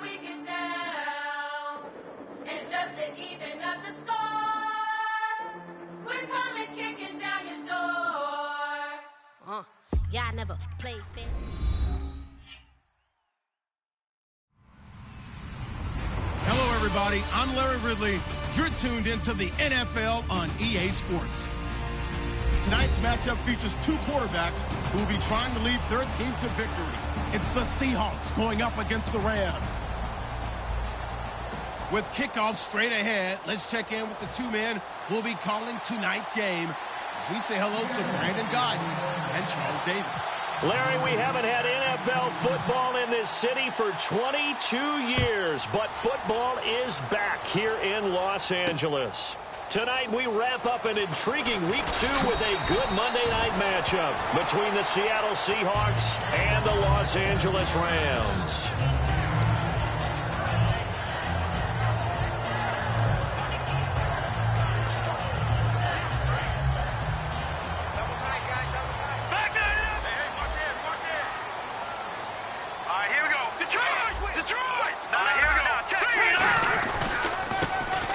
we get down. And just to even up the score, we're coming kicking down your door. Y'all never play fair. Hello, everybody. I'm Larry Ridley. You're tuned into the NFL on EA Sports. Tonight's matchup features two quarterbacks who will be trying to lead their team to victory. It's the Seahawks going up against the Rams. With kickoff straight ahead, let's check in with the two men who will be calling tonight's game as we say hello to Brandon Godden and Charles Davis. Larry, we haven't had NFL football in this city for 22 years, but football is back here in Los Angeles. Tonight, we wrap up an intriguing Week 2 with a good Monday night matchup between the Seattle Seahawks and the Los Angeles Rams.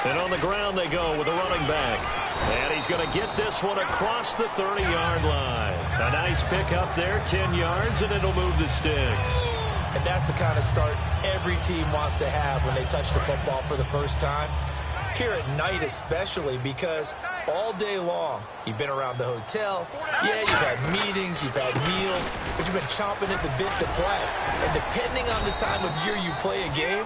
And on the ground they go with a running back. And he's going to get this one across the 30-yard line. A nice pickup there, 10 yards, and it'll move the sticks. And that's the kind of start every team wants to have when they touch the football for the first time. Here at night especially, because all day long you've been around the hotel. Yeah, you've had meetings, you've had meals, but you've been chomping at the bit to play. And depending on the time of year you play a game,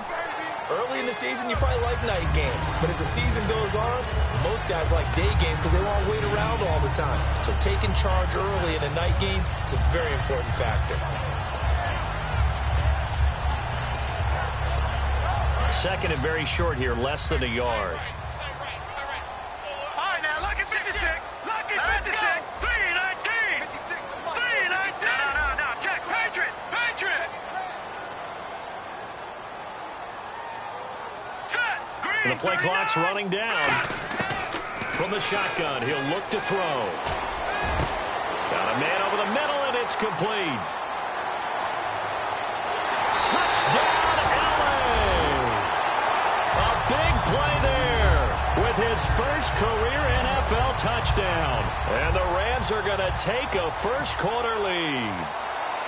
early in the season, you probably like night games. But as the season goes on, most guys like day games because they won't wait around all the time. So taking charge early in a night game is a very important factor. Second and very short here, less than a yard. All right, now look at 56. Look at 56. 319. 319. No, check. Patriot. And the play clock's running down. From the shotgun, he'll look to throw. Got a man over the middle, and it's complete. Touchdown, LA! A big play there with his first career NFL touchdown. And the Rams are going to take a first-quarter lead.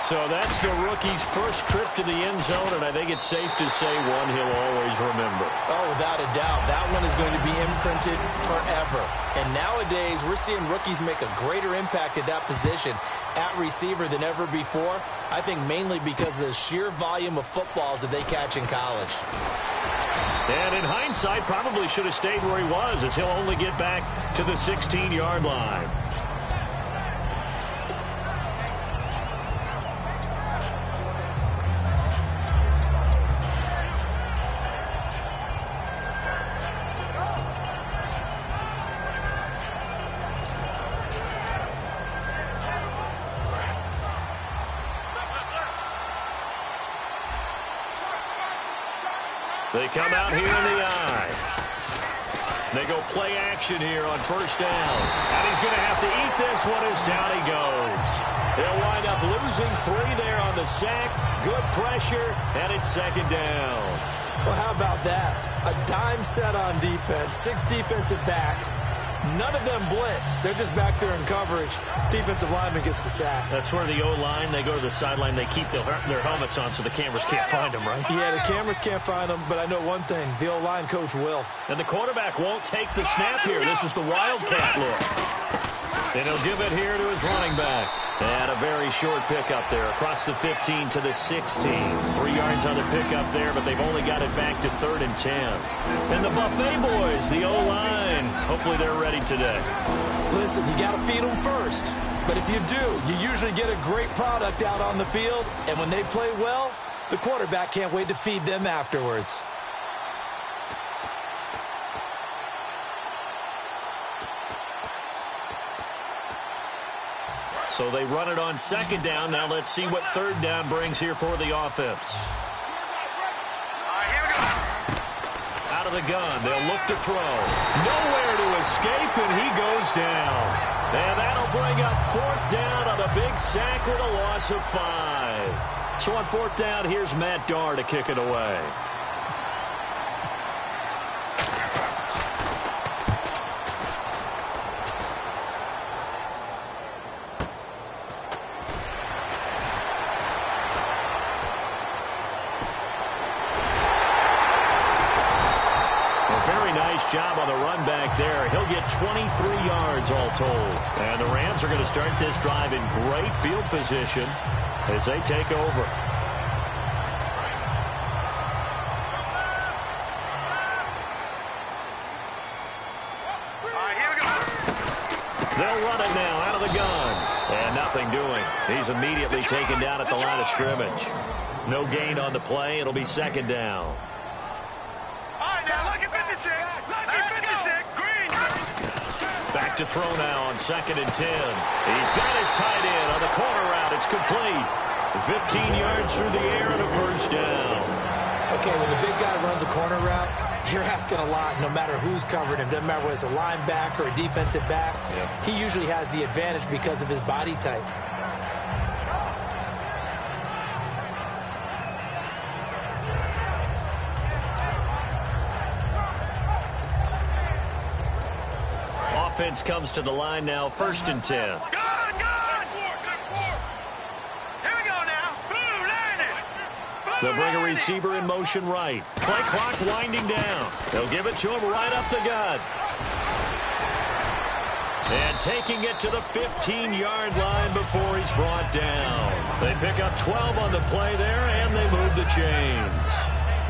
So that's the rookie's first trip to the end zone, and I think it's safe to say one he'll always remember. Oh, without a doubt. That one is going to be imprinted forever. And nowadays, we're seeing rookies make a greater impact at that position at receiver than ever before. I think mainly because of the sheer volume of footballs that they catch in college. And in hindsight, probably should have stayed where he was, as he'll only get back to the 16-yard line. They come out here in the eye. They go play action here on first down. And he's going to have to eat this one as down he goes. They'll wind up losing 3 there on the sack. Good pressure, and it's second down. Well, how about that? A dime set on defense, 6 defensive backs. None of them blitz. They're just back there in coverage. Defensive lineman gets the sack. That's where the O-line, they go to the sideline, they keep their helmets on so the cameras can't find them, right? Yeah, the cameras can't find them, but I know one thing. The O-line coach will. And the quarterback won't take the snap here. This is the Wildcat look. And he'll give it here to his running back. And a very short pickup there across the 15 to the 16. 3 yards on the pickup there, but they've only got it back to 3rd and 10. And the Buffet boys, the O-line, hopefully they're ready today. Listen, you got to feed them first. But if you do, you usually get a great product out on the field. And when they play well, the quarterback can't wait to feed them afterwards. So they run it on second down. Now let's see what third down brings here for the offense. Out of the gun, they'll look to throw. Nowhere to escape, and he goes down. And that'll bring up 4th down on a big sack with a loss of 5. So on 4th down, here's Matt Darr to kick it away. Job on the run back there. He'll get 23 yards all told. And the Rams are going to start this drive in great field position as they take over. Here we go. They'll run it now out of the gun. And nothing doing. He's immediately taken down at the line of scrimmage. No gain on the play. It'll be 2nd down. All right, now look at 56. Back to throw now on 2nd and 10. He's got his tight end on the corner route. It's complete. 15 yards through the air and a 1st down. Okay, when the big guy runs a corner route, you're asking a lot no matter who's covering him. Doesn't matter whether it's a linebacker or a defensive back. Yep. He usually has the advantage because of his body type. Offense comes to the line now, 1st and 10. Good. Here we go now. Boom, landed. They'll bring a receiver in motion right. Play clock winding down. They'll give it to him right up the gut. And taking it to the 15-yard line before he's brought down. They pick up 12 on the play there, and they move the chains.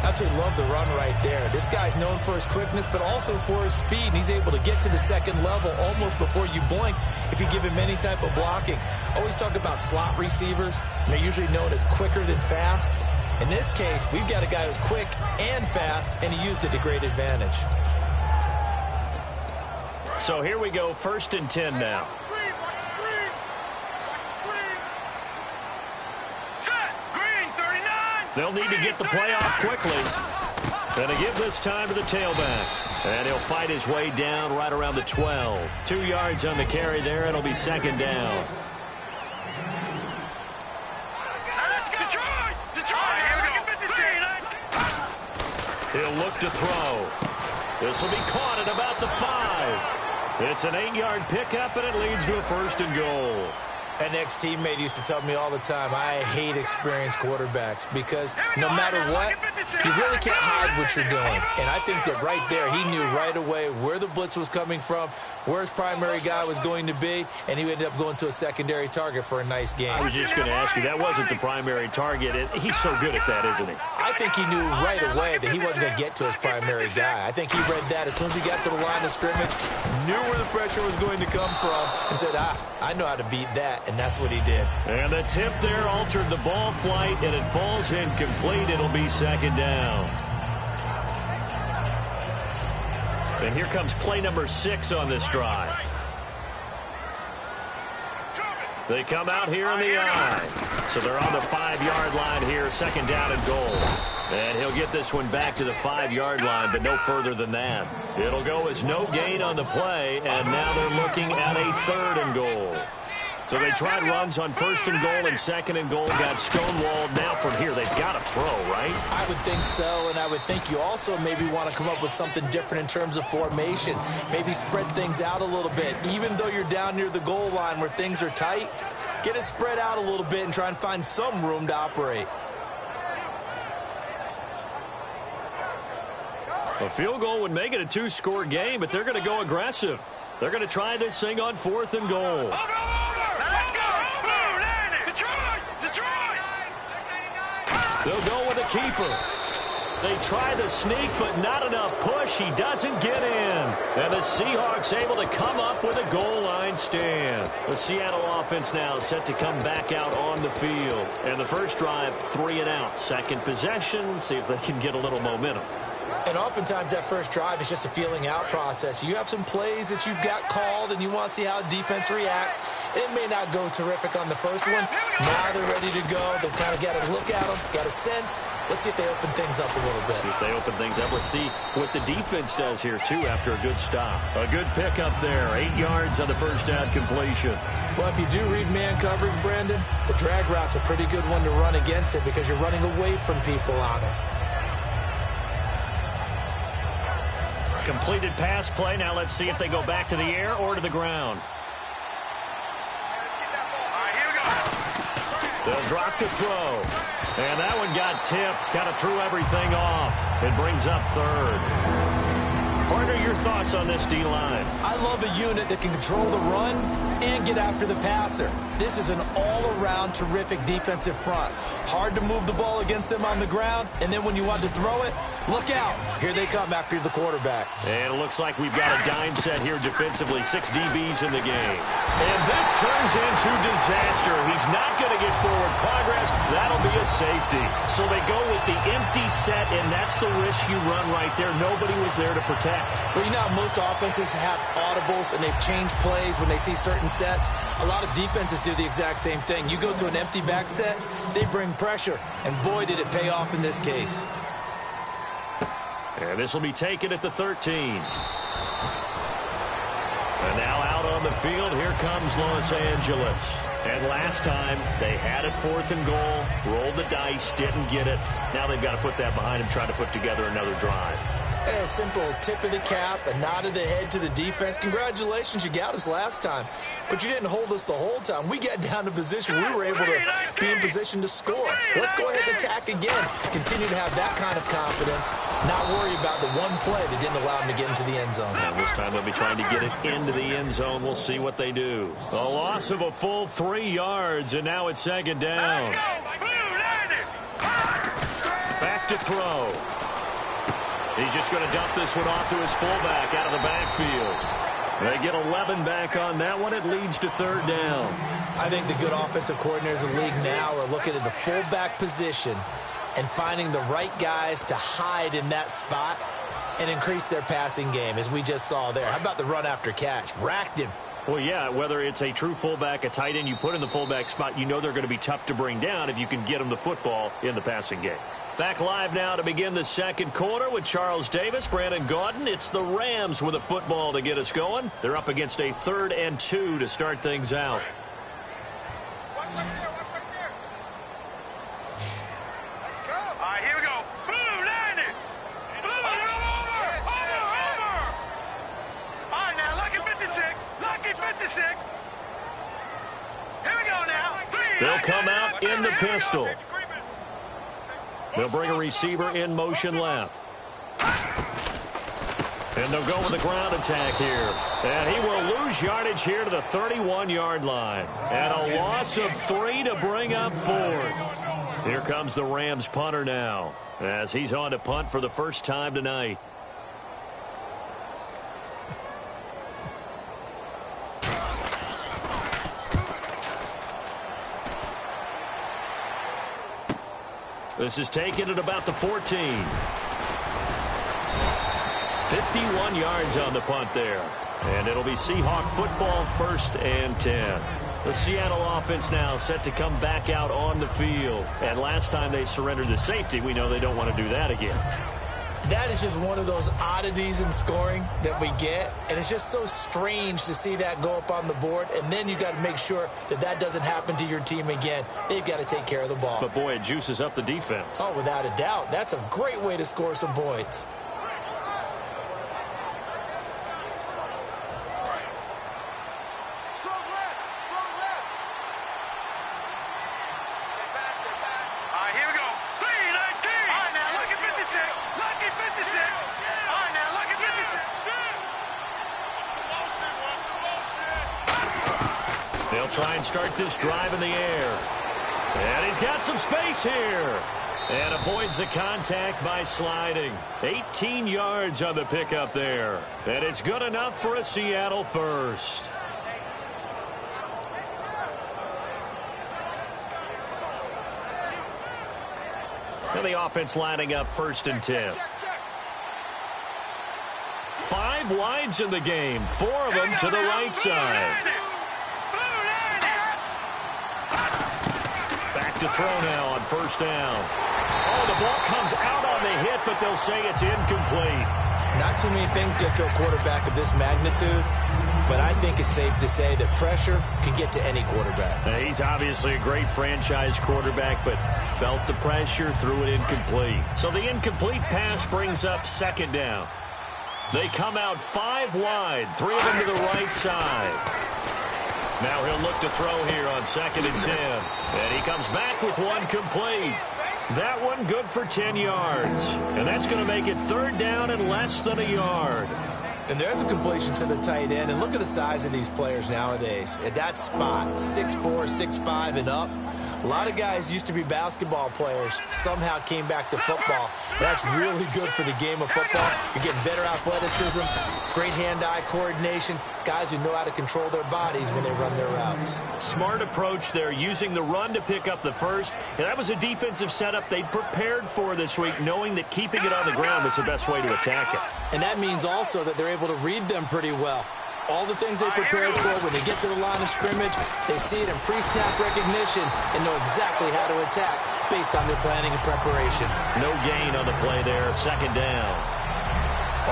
Absolutely love the run right there. This guy's known for his quickness, but also for his speed. And he's able to get to the 2nd level almost before you blink if you give him any type of blocking. Always talk about slot receivers. And they're usually known as quicker than fast. In this case, we've got a guy who's quick and fast, and he used it to great advantage. So here we go, 1st and 10 now. They'll need to get the play off quickly. And to give this time to the tailback. And he'll fight his way down right around the 12. 2 yards on the carry there. It'll be 2nd down. He'll look to throw. This will be caught at about the 5. It's an 8-yard pickup, and it leads to a 1st and goal. An ex-teammate used to tell me all the time, I hate experienced quarterbacks because no matter what, you really can't hide what you're doing. And I think that right there, he knew right away where the blitz was coming from, where his primary guy was going to be, and he ended up going to a secondary target for a nice game. I was just going to ask you, that wasn't the primary target. He's so good at that, isn't he? I think he knew right away that he wasn't going to get to his primary guy. I think he read that as soon as he got to the line of scrimmage, knew where the pressure was going to come from, and said, I know how to beat that. And that's what he did. And the tip there altered the ball flight, and it falls incomplete. It'll be 2nd down. And here comes play number 6 on this drive. They come out here in the eye. So they're on the 5-yard line here, 2nd down and goal. And he'll get this one back to the 5-yard line, but no further than that. It'll go as no gain on the play, and now they're looking at a 3rd and goal. So they tried runs on 1st and goal and 2nd and goal, got stonewalled. Now from here, they've got to throw, right? I would think so, and I would think you also maybe want to come up with something different in terms of formation. Maybe spread things out a little bit. Even though you're down near the goal line where things are tight, get it spread out a little bit and try and find some room to operate. A field goal would make it a 2-score game, but they're going to go aggressive. They're going to try this thing on 4th and goal. They'll go with a keeper. They try the sneak, but not enough push. He doesn't get in. And the Seahawks able to come up with a goal line stand. The Seattle offense now set to come back out on the field. And the first drive, 3 and out. 2nd possession. See if they can get a little momentum. And oftentimes that first drive is just a feeling out process. You have some plays that you've got called and you want to see how defense reacts. It may not go terrific on the first one. Now they're ready to go. They've kind of got to look at them, got a sense. Let's see if they open things up a little bit. See if they open things up. Let's see what the defense does here, too, after a good stop. A good pickup there. 8 yards on the first down completion. Well, if you do read man coverage, Brandon, the drag route's a pretty good one to run against it because you're running away from people on it. Completed pass play. Now let's see if they go back to the air or to the ground. They'll drop to throw. And that one got tipped. Kind of threw everything off. It brings up third. Partner, your thoughts on this D-line? I love a unit that can control the run and get after the passer. This is an all-around terrific defensive front. Hard to move the ball against them on the ground, and then when you want to throw it, look out. Here they come after the quarterback. And it looks like we've got a dime set here defensively. 6 DBs in the game. And this turns into disaster. He's not going to get forward progress. That'll be a safety. So they go with the empty set, and that's the risk you run right there. Nobody was there to protect. Well, you know how most offenses have audibles and they've changed plays when they see certain sets? A lot of defenses do the exact same thing. You go to an empty back set, they bring pressure, and boy, did it pay off in this case. And this will be taken at the 13. And now out on the field, here comes Los Angeles. And last time, they had it 4th and goal, rolled the dice, didn't get it. Now they've got to put that behind them, try to put together another drive. A simple tip of the cap, a nod of the head to the defense. Congratulations, you got us last time. But you didn't hold us the whole time. We got down to position. We were able to be in position to score. Let's go ahead and attack again. Continue to have that kind of confidence. Not worry about the one play that didn't allow them to get into the end zone. And this time they'll be trying to get it into the end zone. We'll see what they do. A loss of a full 3 yards, and now it's 2nd down. Back to throw. He's just going to dump this one off to his fullback out of the backfield. They get 11 back on that one. It leads to 3rd down. I think the good offensive coordinators in the league now are looking at the fullback position and finding the right guys to hide in that spot and increase their passing game, as we just saw there. How about the run after catch? Racked him. Well, yeah, whether it's a true fullback, a tight end you put in the fullback spot, you know they're going to be tough to bring down if you can get them the football in the passing game. Back live now to begin the 2nd quarter with Charles Davis, Brandon Gaudin. It's the Rams with a football to get us going. They're up against a 3rd and 2 to start things out. Watch right there. Let's go. All right, here we go. Blue, land it. Blue, over. All right, now, lucky 56. Here we go now. They'll come out in the pistol. They'll bring a receiver in motion left. And they'll go with the ground attack here. And he will lose yardage here to the 31-yard line. And a loss of 3 to bring up 4th. Here comes the Rams punter now, as he's on to punt for the first time tonight. This is taken at about the 14. 51 yards on the punt there. And it'll be Seahawk football, 1st and 10. The Seattle offense now set to come back out on the field. And last time they surrendered the safety, we know they don't want to do that again. That is just one of those oddities in scoring that we get, and it's just so strange to see that go up on the board, and then you got to make sure that that doesn't happen to your team again. They've got to take care of the ball. But, boy, it juices up the defense. Oh, without a doubt. That's a great way to score some points. They'll try and start this drive in the air. And he's got some space here. And avoids the contact by sliding. 18 yards on the pickup there. And it's good enough for a Seattle first. And the offense lining up 1st and 10. 5 wides in the game, 4 of them to the right side. Back to throw now on first down. Oh, the ball comes out on the hit, but they'll say it's incomplete. Not too many things get to a quarterback of this magnitude, but I think it's safe to say that pressure can get to any quarterback. Now, he's obviously a great franchise quarterback, but felt the pressure, threw it incomplete. So the incomplete pass brings up second down. They come out 5 wide, 3 of them to the right side. Now he'll look to throw here on 2nd and 10. And he comes back with one complete. That one good for 10 yards. And that's going to make it 3rd down and less than a yard. And there's a completion to the tight end. And look at the size of these players nowadays. At that spot, 6'4", 6'5", and up. A lot of guys used to be basketball players, somehow came back to football. That's really good for the game of football. You're getting better athleticism, great hand-eye coordination, guys who know how to control their bodies when they run their routes. Smart approach there, using the run to pick up the first. And that was a defensive setup they prepared for this week, knowing that keeping it on the ground was the best way to attack it. And that means also that they're able to read them pretty well. All the things they prepared for, when they get to the line of scrimmage, they see it in pre-snap recognition and know exactly how to attack based on their planning and preparation. No gain on the play there, 2nd down.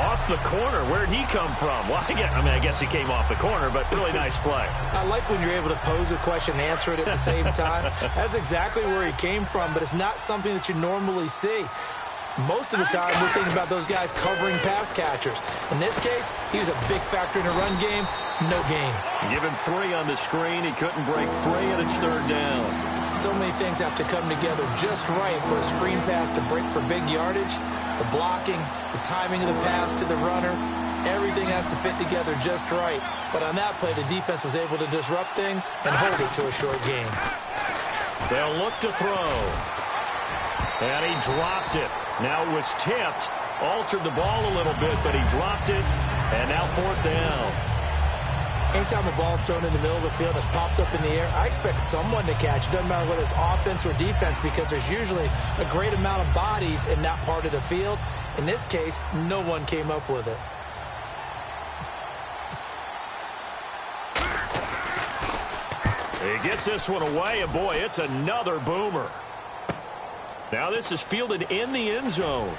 Off the corner, where'd he come from? Well, I guess he came off the corner, but really nice play. I like when you're able to pose a question and answer it at the same time. That's exactly where he came from, but it's not something that you normally see. Most of the time, we're thinking about those guys covering pass catchers. In this case, he was a big factor in the run game. No gain. Give him 3 on the screen. He couldn't break free, and it's 3rd down. So many things have to come together just right for a screen pass to break for big yardage. The blocking, the timing of the pass to the runner, everything has to fit together just right. But on that play, the defense was able to disrupt things and hold it to a short gain. They'll look to throw. And he dropped it. Now it was tipped, altered the ball a little bit, but he dropped it, and now 4th down. Anytime a ball's thrown in the middle of the field and it's popped up in the air, I expect someone to catch. It doesn't matter whether it's offense or defense, because there's usually a great amount of bodies in that part of the field. In this case, no one came up with it. He gets this one away, and boy, it's another boomer. Now this is fielded in the end zone.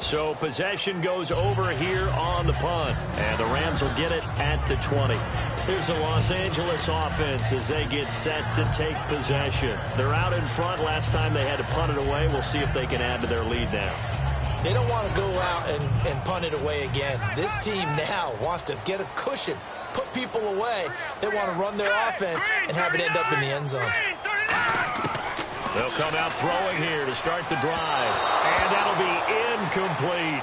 So possession goes over here on the punt, and the Rams will get it at the 20. Here's the Los Angeles offense as they get set to take possession. They're out in front. Last time they had to punt it away. We'll see if they can add to their lead now. They don't want to go out and punt it away again. This team now wants to get a cushion, put people away. They want to run their offense and have it end up in the end zone. They'll come out throwing here to start the drive, and that'll be incomplete.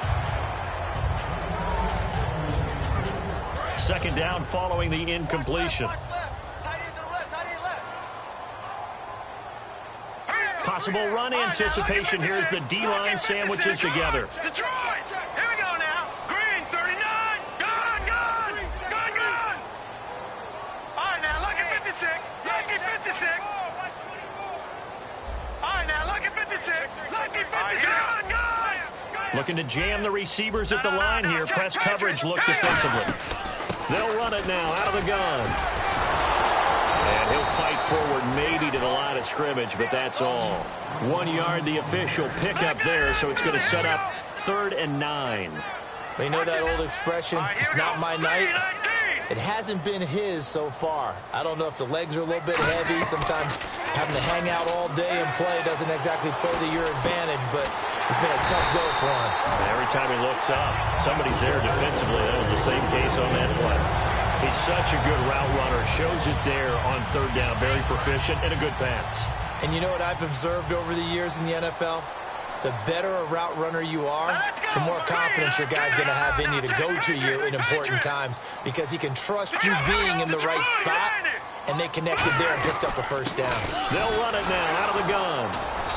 2nd down following the incompletion. Possible run anticipation here as the D-line sandwiches together. Detroit! Here we go now. Green, 39. Gone. All right, now, look at 56. Lucky 56. All right, now, look at 56. Lucky 56. Gone. Looking to jam the receivers at the line here. Press coverage look defensively. They'll run it now out of the gun. And he'll fight forward maybe to the line of scrimmage, but that's all. 1 yard, the official pickup there, so it's going to set up 3rd and 9. You know that old expression, it's not my night? It hasn't been his so far. I don't know if the legs are a little bit heavy. Sometimes having to hang out all day and play doesn't exactly play to your advantage, but it's been a tough go for him. Every time he looks up, somebody's there defensively. That was the same case on that play. He's such a good route runner. Shows it there on 3rd down. Very proficient and a good pass. And you know what I've observed over the years in the NFL? The better a route runner you are, the more confidence your guy's going to have in you to go to you in important times, because he can trust you being in the right spot, and they connected there and picked up a 1st down. They'll run it now out of the gun.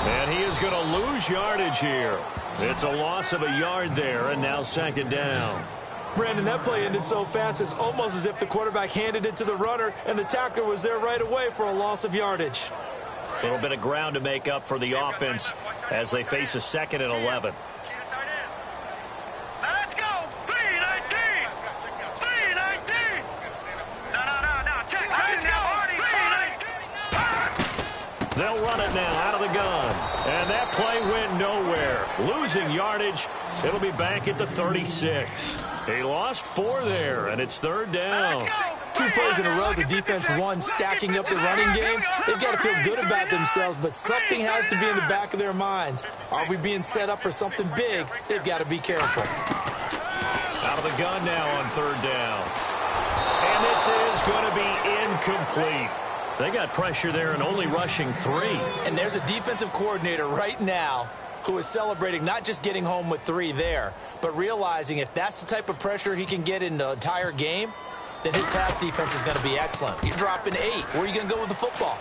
And he is going to lose yardage here. It's a loss of a yard there, and now 2nd down. Brandon, that play ended so fast, it's almost as if the quarterback handed it to the runner, and the tackler was there right away for a loss of yardage. A little bit of ground to make up for the offense as they face a 2nd and 11. They'll run it now out of the gun. And that play went nowhere. Losing yardage. It'll be back at the 36. He lost 4 there, and it's 3rd down. 2 plays in a row, the defense won, stacking up the running game. They've got to feel good about themselves, but something has to be in the back of their minds. Are we being set up for something big? They've got to be careful. Out of the gun now on 3rd down. And this is going to be incomplete. They got pressure there and only rushing 3. And there's a defensive coordinator right now who is celebrating not just getting home with 3 there, but realizing if that's the type of pressure he can get in the entire game, then his pass defense is going to be excellent. You're dropping 8. Where are you going to go with the football?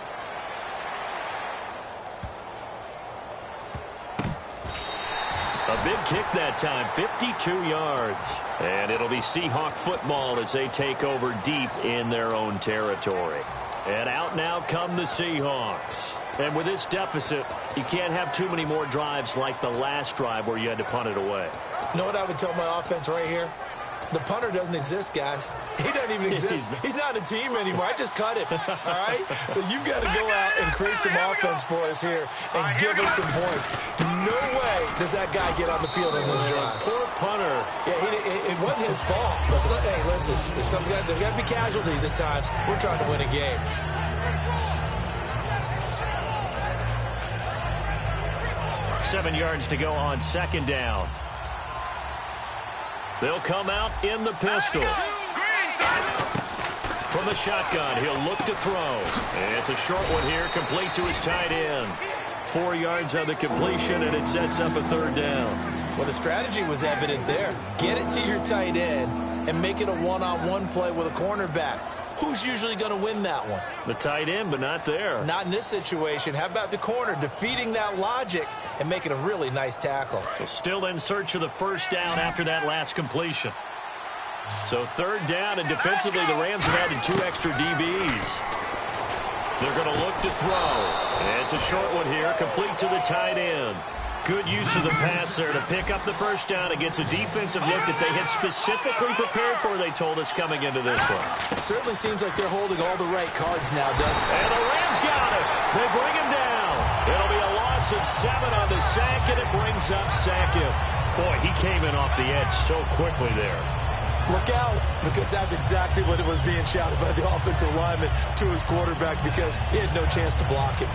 A big kick that time, 52 yards. And it'll be Seahawk football as they take over deep in their own territory. And out now come the Seahawks. And with this deficit, you can't have too many more drives like the last drive where you had to punt it away. You know what I would tell my offense right here? The punter doesn't exist, guys. He doesn't even exist. He's not a team anymore. I just cut him, all right? So you've got to go out and create some offense for us here and give us some points. No way does that guy get on the field on this drive. Poor punter. Yeah, it wasn't his fault. But hey, listen, there's got to be casualties at times. We're trying to win a game. Seven yards to go on 2nd down. They'll come out in the pistol. From the shotgun, he'll look to throw. And it's a short one here, complete to his tight end. 4 yards on the completion, and it sets up a 3rd down. Well, the strategy was evident there. Get it to your tight end and make it a one-on-one play with a cornerback. Who's usually going to win that one? The tight end, but not there. Not in this situation. How about the corner defeating that logic and making a really nice tackle? So still in search of the 1st down after that last completion. So 3rd down, and defensively the Rams have added 2 extra DBs. They're going to look to throw. And it's a short one here, complete to the tight end. Good use of the pass there to pick up the 1st down against a defensive look that they had specifically prepared for, they told us, coming into this one. It certainly seems like they're holding all the right cards now, doesn't it? And the Rams got it. They bring him down. It'll be a loss of 7 on the sack, and it brings up 2nd. Boy, he came in off the edge so quickly there. Look out, because that's exactly what it was being shouted by the offensive lineman to his quarterback, because he had no chance to block him.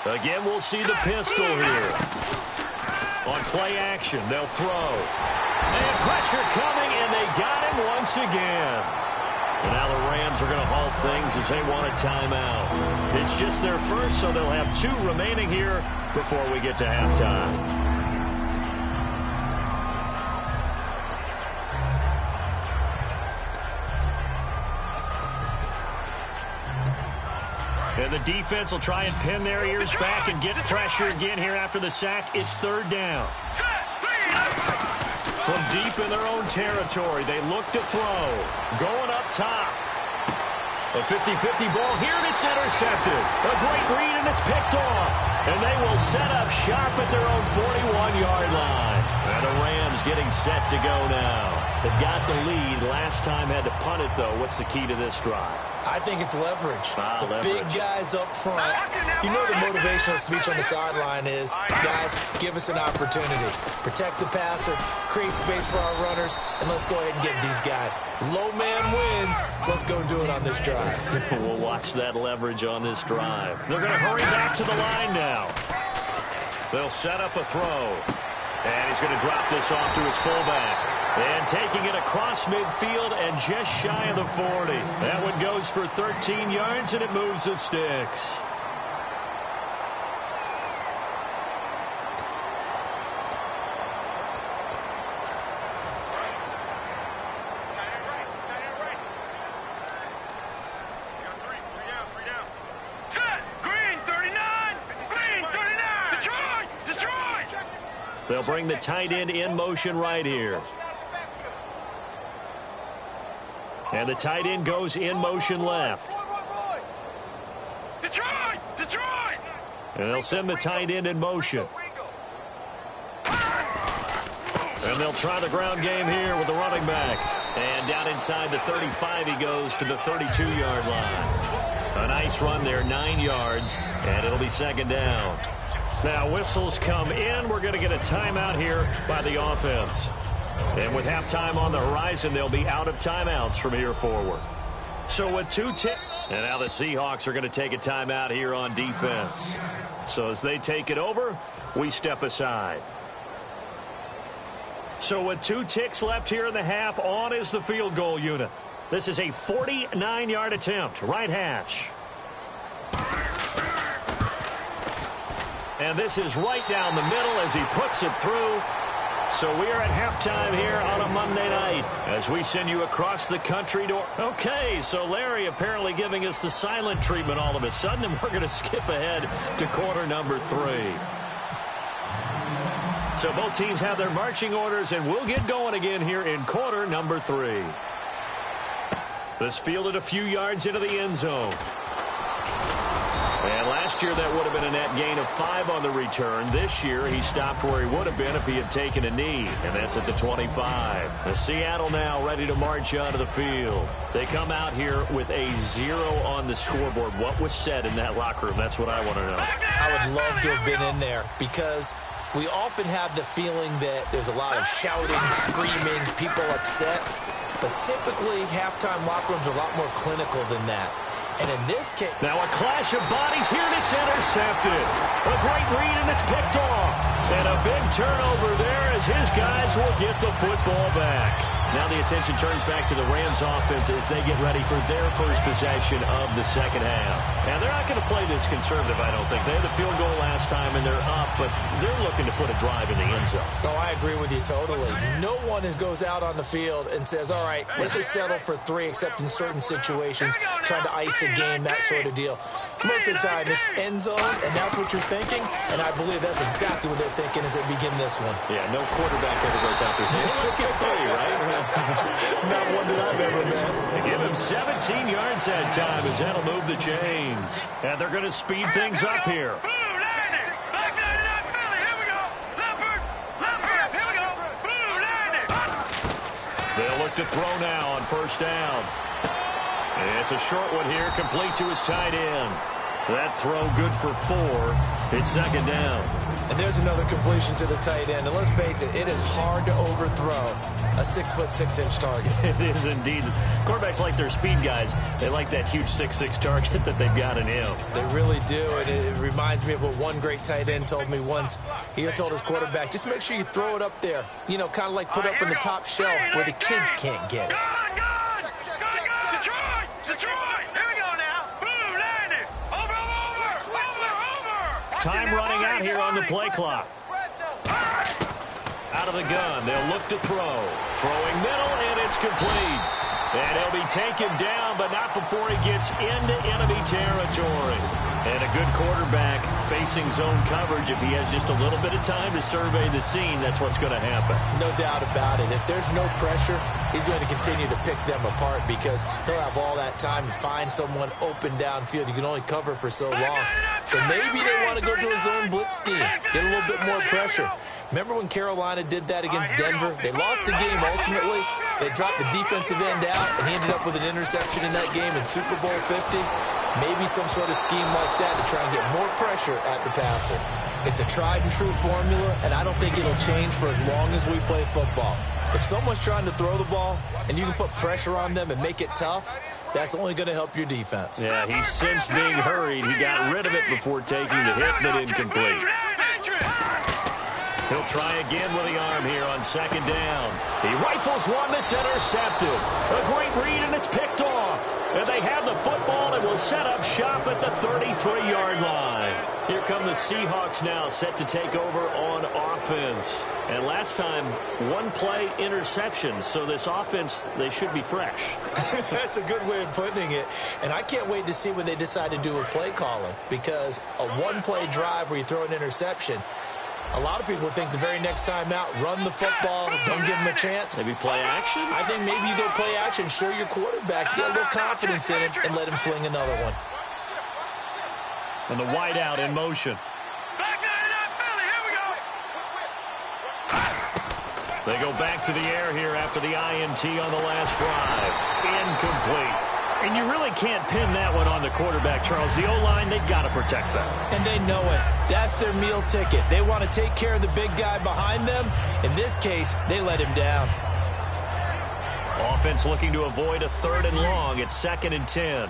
Again, we'll see the pistol here. On play action, they'll throw. And pressure coming, and they got him once again. And now the Rams are going to halt things as they want a timeout. It's just their first, so they'll have 2 remaining here before we get to halftime. And the defense will try and pin their ears back and get pressure again here after the sack. It's 3rd down. From deep in their own territory, they look to throw. Going up top. A 50-50 ball here, and it's intercepted. A great read, and it's picked off. And they will set up shop at their own 41-yard line. And the Rams getting set to go now. They've got the lead. Last time had to punt it, though. What's the key to this drive? I think it's leverage. Leverage. Big guys up front. You know the motivational speech on the sideline is, guys, give us an opportunity. Protect the passer, create space for our runners, and let's go ahead and get these guys. Low man wins. Let's go do it on this drive. We'll watch that leverage on this drive. They're going to hurry back to the line now. They'll set up a throw. And he's going to drop this off to his fullback. And taking it across midfield and just shy of the 40. That one goes for 13 yards, and it moves the sticks. They'll bring the tight end in motion right here. And the tight end goes in motion left. Detroit! Detroit! And they'll send the tight end in motion. And they'll try the ground game here with the running back. And down inside the 35, he goes to the 32-yard line. A nice run there, 9 yards, and it'll be second down. Now whistles come in. We're going to get a timeout here by the offense. And with halftime on the horizon, they'll be out of timeouts from here forward. So with 2 ticks, and now the Seahawks are going to take a timeout here on defense. So as they take it over, we step aside. So with 2 ticks left here in the half, on is the field goal unit. This is a 49-yard attempt, right hash. And this is right down the middle as he puts it through. So we are at halftime here on a Monday night as we send you across the country to... Okay, so Larry apparently giving us the silent treatment all of a sudden, and we're going to skip ahead to quarter number 3. So both teams have their marching orders, and we'll get going again here in quarter number 3. This fielded a few yards into the end zone. And last year that would have been a net gain of 5 on the return. This year he stopped where he would have been if he had taken a knee, and that's at the 25. The Seattle now ready to march onto the field. They come out here with a 0 on the scoreboard. What was said in that locker room? That's what I want to know. I would love to have been in there because we often have the feeling that there's a lot of shouting, screaming, people upset. But typically, halftime locker rooms are a lot more clinical than that. And in this case... Now a clash of bodies here, and it's intercepted. A great read, and it's picked off. And a big turnover there as his guys will get the football back. Now the attention turns back to the Rams offense as they get ready for their first possession of the second half. Now they're not going to play this conservative, I don't think. They had the field goal last time, and they're up, but they're looking to put a drive in the end zone. Oh, I agree with you totally. No one goes out on the field and says, all right, let's just settle for 3, except in certain situations, trying to ice a game, that sort of deal. Most of the time, it's end zone, and that's what you're thinking, and I believe that's exactly what they're thinking as they begin this one. Yeah, no quarterback ever goes out there saying, hey, let's get 3, right? Not one that I've ever met. They give him 17 yards that time as that'll move the chains. And they're going to speed things up here. They'll look to throw now on first down. And it's a short one here, complete to his tight end. That throw good for 4. It's second down. And there's another completion to the tight end. And let's face it, it is hard to overthrow a 6'6" target. It is indeed. Quarterbacks like their speed guys. They like that huge 6'6" target that they've got in him. They really do. And it reminds me of what one great tight end told me once. He had told his quarterback, just make sure you throw it up there. You know, kind of like put up in the top shelf where the kids can't get it. Time running out here on the play clock. Out of the gun. They'll look to throw. Throwing middle, and it's complete. And he'll be taken down, but not before he gets into enemy territory. And a good quarterback facing zone coverage. If he has just a little bit of time to survey the scene, that's what's going to happen. No doubt about it. If there's no pressure, he's going to continue to pick them apart because he'll have all that time to find someone open downfield. You can only cover for so long. So maybe they want to go to a zone blitz scheme, get a little bit more pressure. Remember when Carolina did that against Denver? They lost the game ultimately. They dropped the defensive end out, and he ended up with an interception in that game in Super Bowl 50. Maybe some sort of scheme like that to try and get more pressure at the passer. It's a tried-and-true formula, and I don't think it'll change for as long as we play football. If someone's trying to throw the ball, and you can put pressure on them and make it tough, that's only going to help your defense. Yeah, he sensed being hurried. He got rid of it before taking the hit, but incomplete. He'll try again with the arm here on second down. He rifles one that's intercepted. A great read, and it's picked off. And they have the football and will set up shop at the 33-yard line. Here come the Seahawks now, set to take over on offense. And last time, one play interception. So this offense, they should be fresh. That's a good way of putting it. And I can't wait to see what they decide to do with play calling. Because a one-play drive where you throw an interception, a lot of people think the very next time out, run the football, don't give them a chance. Maybe play action? I think maybe you go play action, show your quarterback, get a little confidence in him, and let him fling another one. And the wideout in motion. They go back to the air here after the INT on the last drive. Incomplete. And you really can't pin that one on the quarterback, Charles. The O-line, they've got to protect that. And they know it. That's their meal ticket. They want to take care of the big guy behind them. In this case, they let him down. Offense looking to avoid a 3rd and long. It's 2nd and 10.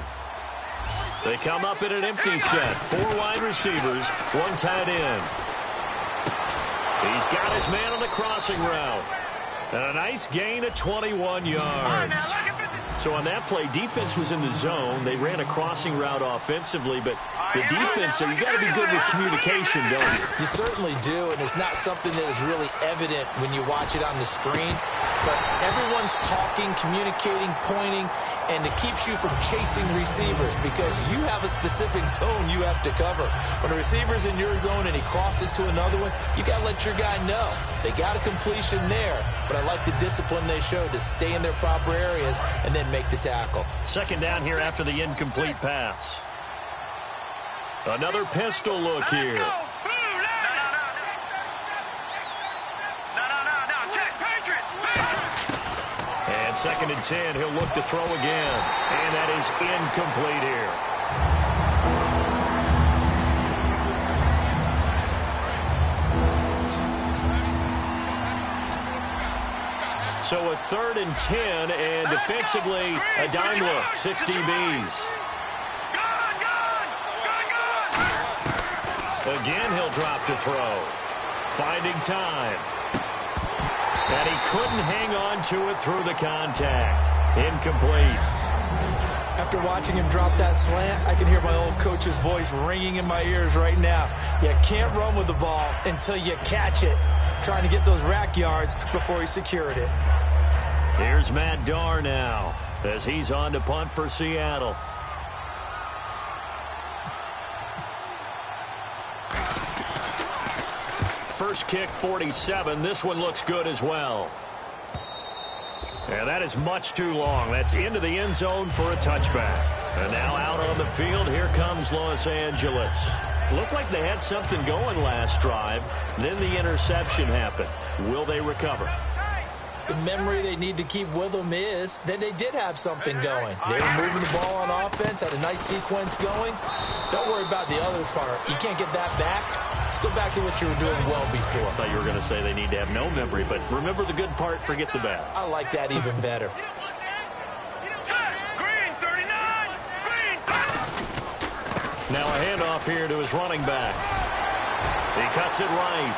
They come up in an empty set. 4 wide receivers, 1 tight end. He's got his man on the crossing route. And a nice gain of 21 yards. So on that play, defense was in the zone. They ran a crossing route offensively, but the defense, so you got to be good with communication, don't you? You certainly do, and it's not something that is really evident when you watch it on the screen. But everyone's talking, communicating, pointing, and it keeps you from chasing receivers because you have a specific zone you have to cover. When a receiver's in your zone and he crosses to another one, you got to let your guy know. They got a completion there, but I like the discipline they showed to stay in their proper areas and then make the tackle. 2nd down here after the incomplete pass. Another pistol look here. And 2nd and 10, he'll look to throw again. And that is incomplete here. So a 3rd and 10, and defensively, a dime look, 6 DBs. Again, he'll drop to throw. Finding time. And he couldn't hang on to it through the contact. Incomplete. After watching him drop that slant, I can hear my old coach's voice ringing in my ears right now. You can't run with the ball until you catch it. Trying to get those rack yards before he secured it. Here's Matt Darr now as he's on to punt for Seattle. First kick, 47. This one looks good as well. And that is much too long. That's into the end zone for a touchback. And now out on the field, here comes Los Angeles. Looked like they had something going last drive. Then the interception happened. Will they recover? The memory they need to keep with them is that they did have something going. They were moving the ball on offense, had a nice sequence going. Don't worry about the other part. You can't get that back. Let's go back to what you were doing well before. I thought you were going to say they need to have no memory, but remember the good part, forget the bad. I like that even better. Now a handoff here to his running back. He cuts it right.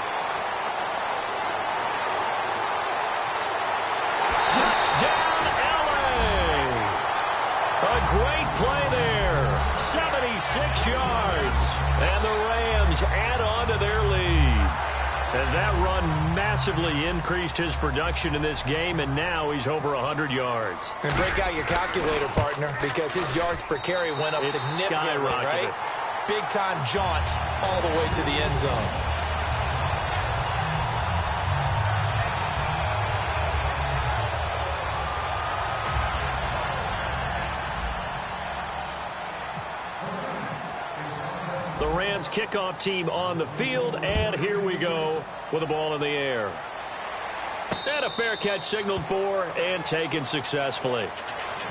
Touchdown, LA! A great play there. 76 yards. And the Rams add on to their lead. And that run massively increased his production in this game, and now he's over 100 yards. And break out your calculator, partner, because his yards per carry went up significantly, right? Big-time jaunt all the way to the end zone. The Rams kickoff team on the field, and here we go with the ball in the air. And a fair catch signaled for and taken successfully.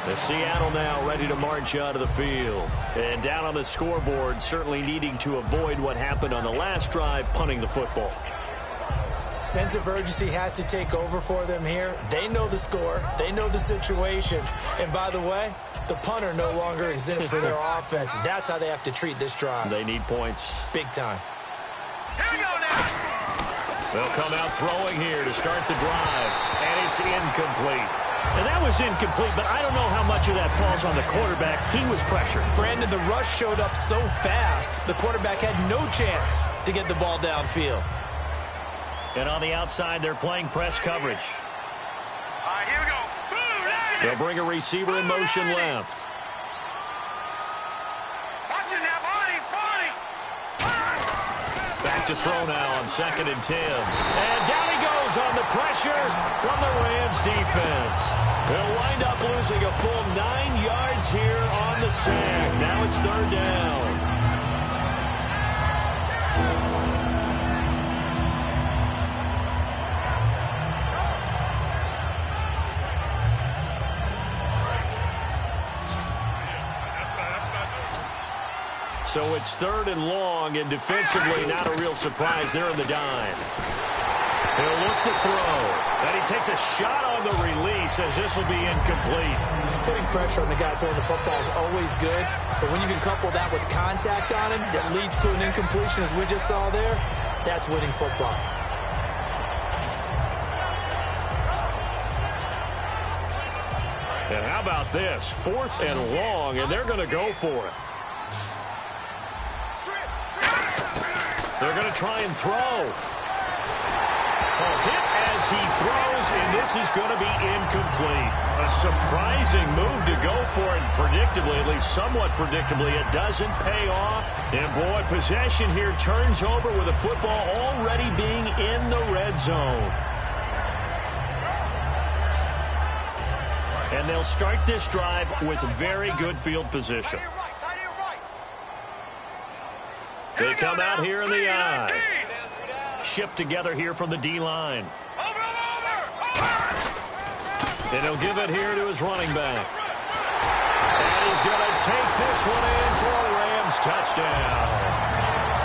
The Seattle now ready to march out of the field. And down on the scoreboard, certainly needing to avoid what happened on the last drive, punting the football. Sense of urgency has to take over for them here. They know the score. They know the situation. And by the way, the punter no longer exists for their offense. That's how they have to treat this drive. They need points. Big time. Here we go now. They'll come out throwing here to start the drive. And it's incomplete. And that was incomplete, but I don't know how much of that falls on the quarterback. He was pressured. Brandon, the rush showed up so fast, the quarterback had no chance to get the ball downfield. And on the outside, they're playing press coverage. All right, here we go. Boom, They'll bring a receiver in motion left. watch it now, Bonnie. Back to throw now on 2nd and 10. And down he goes on the pressure from the Rams defense. They'll wind up losing a full 9 yards here on the sack. Now it's 3rd down. So it's 3rd and long, and defensively not a real surprise there in the dime. He'll look to throw, and he takes a shot on the release as this will be incomplete. Putting pressure on the guy throwing the football is always good, but when you can couple that with contact on him that leads to an incompletion, as we just saw there, that's winning football. And how about this? 4th and long, and they're going to go for it. They're going to try and throw. A hit as he throws, and this is going to be incomplete. A surprising move to go for it, predictably, at least somewhat predictably, it doesn't pay off. And boy, possession here turns over with the football already being in the red zone. And they'll start this drive with very good field position. They come out here in the I. Shift together here from the D-line. And he'll give it here to his running back. And he's going to take this one in for a Rams touchdown.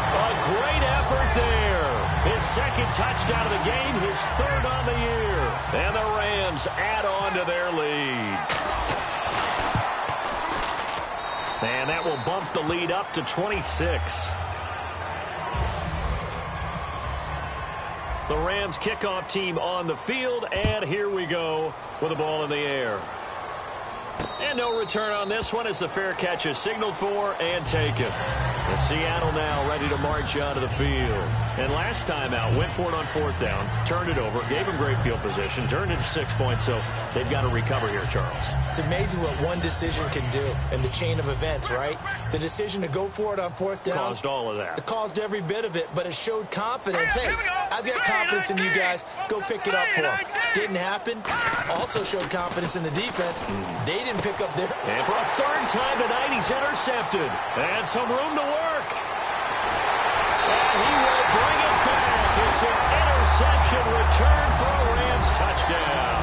A great effort there. His 2nd touchdown of the game, his 3rd on the year. And the Rams add on to their lead. And that will bump the lead up to 26. The Rams kickoff team on the field, and here we go with the ball in the air. And no return on this one as the fair catch is signaled for and taken. And Seattle now ready to march out of the field. And last time out, went for it on 4th down, turned it over, gave them great field position, turned it to 6 points, so they've got to recover here, Charles. It's amazing what one decision can do in the chain of events, right? The decision to go for it on 4th down. Caused all of that. It caused every bit of it, but it showed confidence. Hey, I've got confidence in you guys. Go pick it up for them. Didn't happen. Also showed confidence in the defense. They didn't pick up their... And for a 3rd time tonight, he's intercepted. And some room to work. And he will bring it back. It's an interception return for a Rams touchdown.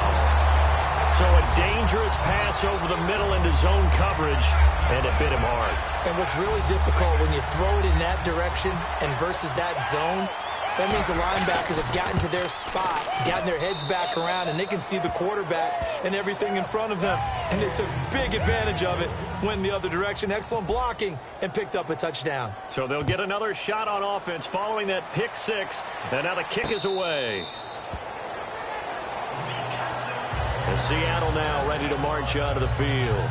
So a dangerous pass over the middle into zone coverage, and it bit him hard. And what's really difficult when you throw it in that direction and versus that zone, that means the linebackers have gotten to their spot, gotten their heads back around, and they can see the quarterback and everything in front of them. And they took big advantage of it, went the other direction, excellent blocking, and picked up a touchdown. So they'll get another shot on offense following that pick 6, and now the kick is away. And Seattle now ready to march out of the field.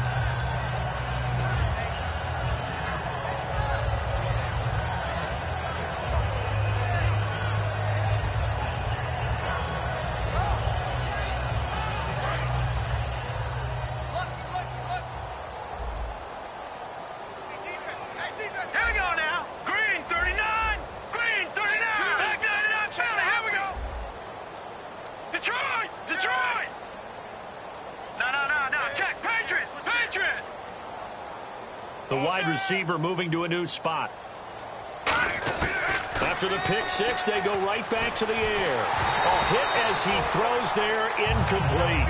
The wide receiver moving to a new spot. After the pick 6, they go right back to the air. A hit as he throws there, incomplete.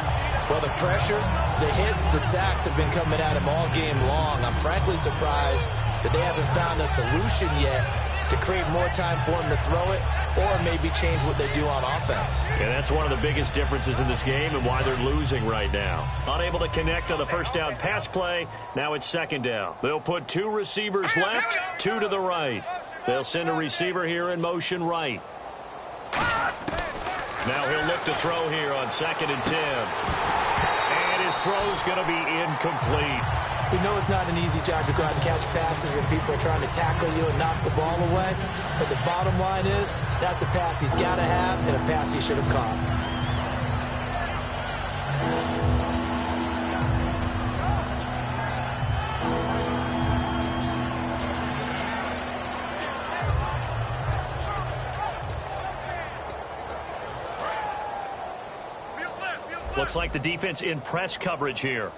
Well, the pressure, the hits, the sacks have been coming at him all game long. I'm frankly surprised that they haven't found a solution yet to create more time for him to throw it or maybe change what they do on offense. And that's one of the biggest differences in this game and why they're losing right now. Unable to connect on the first down pass play. Now it's 2nd down. They'll put 2 receivers left, 2 to the right. They'll send a receiver here in motion right. Now he'll look to throw here on 2nd and 10. And his throw's going to be incomplete. We know it's not an easy job to go out and catch passes when people are trying to tackle you and knock the ball away. But the bottom line is, that's a pass he's got to have and a pass he should have caught. Looks like the defense in press coverage here.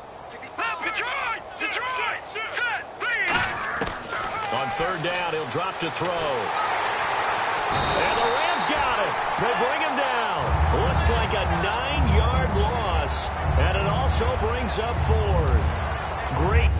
On 3rd down, he'll drop to throw. And the Rams got it. They bring him down. Looks like a 9-yard loss. And it also brings up 4th. Great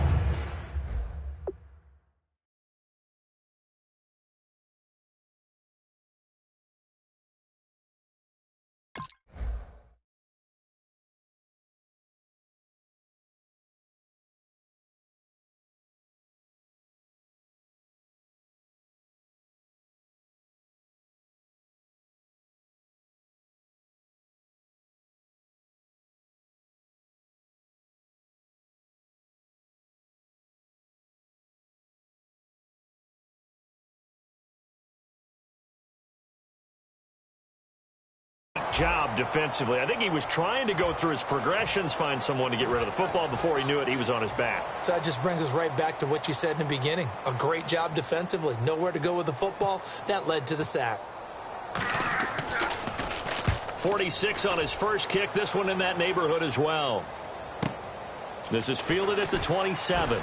job defensively. I think he was trying to go through his progressions, find someone to get rid of the football. Before he knew it, he was on his back. So that just brings us right back to what you said in the beginning. A great job defensively. Nowhere to go with the football. That led to the sack. 46 on his first kick. This one in that neighborhood as well. This is fielded at the 27.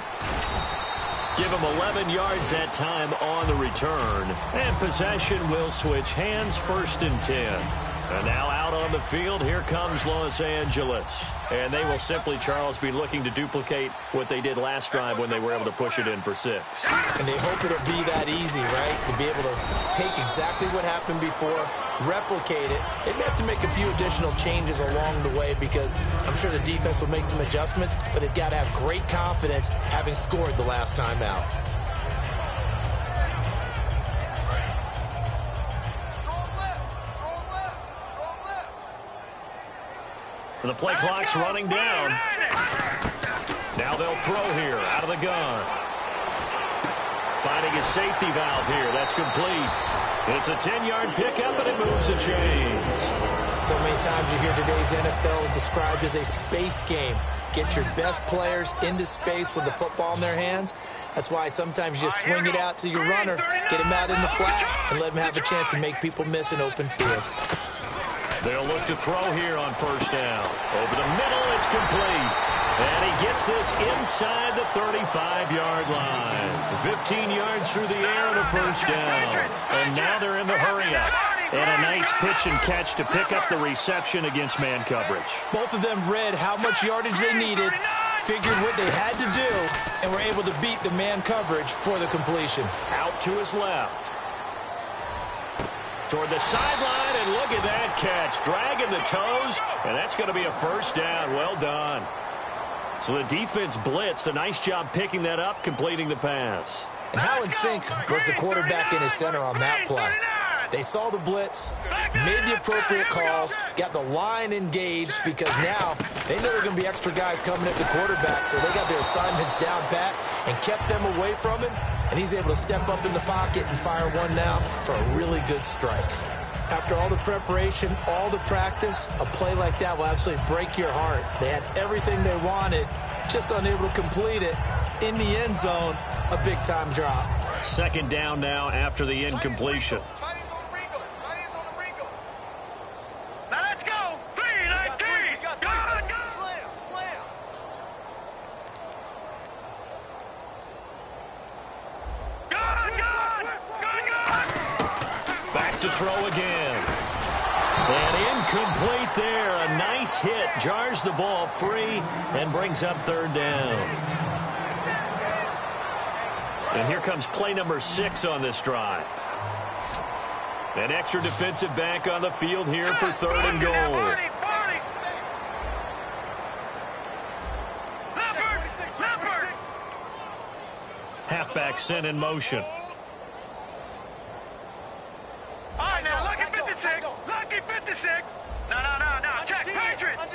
Give him 11 yards that time on the return. And possession will switch hands, 1st and 10. And now out on the field, here comes Los Angeles. And they will simply, Charles, be looking to duplicate what they did last drive when they were able to push it in for 6. And they hope it'll be that easy, right? To be able to take exactly what happened before, replicate it. They may have to make a few additional changes along the way because I'm sure the defense will make some adjustments, but they've got to have great confidence having scored the last time out. The play clock's running down. Now they'll throw here out of the gun. Finding his safety valve here. That's complete. It's a 10-yard pickup, and it moves the chains. So many times you hear today's NFL described as a space game. Get your best players into space with the football in their hands. That's why sometimes you just swing it out to your runner, get him out in the flat, and let him have a chance to make people miss an open field. They'll look to throw here on 1st down. Over the middle, it's complete. And he gets this inside the 35-yard line. 15 yards through the air and a 1st down. And now they're in the hurry-up. And a nice pitch and catch to pick up the reception against man coverage. Both of them read how much yardage they needed, figured what they had to do, and were able to beat the man coverage for the completion. Out to his left. Toward the sideline, and look at that catch. Dragging the toes, and that's going to be a 1st down. Well done. So the defense blitzed. A nice job picking that up, completing the pass. And how in sync was the quarterback in his center on that play? They saw the blitz, made the appropriate calls, got the line engaged because now they know there are going to be extra guys coming at the quarterback, so they got their assignments down pat and kept them away from him, and he's able to step up in the pocket and fire one now for a really good strike. After all the preparation, all the practice, a play like that will absolutely break your heart. They had everything they wanted, just unable to complete it. In the end zone, a big-time drop. 2nd down now after the incompletion. Now let's go. 3-19. Go. Slam. Back to throw again. And incomplete there. A nice hit. Jars the ball free and brings up 3rd down. And here comes play number 6 on this drive. An extra defensive back on the field here for 3rd and goal. Halfback sent in motion. All right, now, lucky 56. Lucky 56. No. Check. Patriots.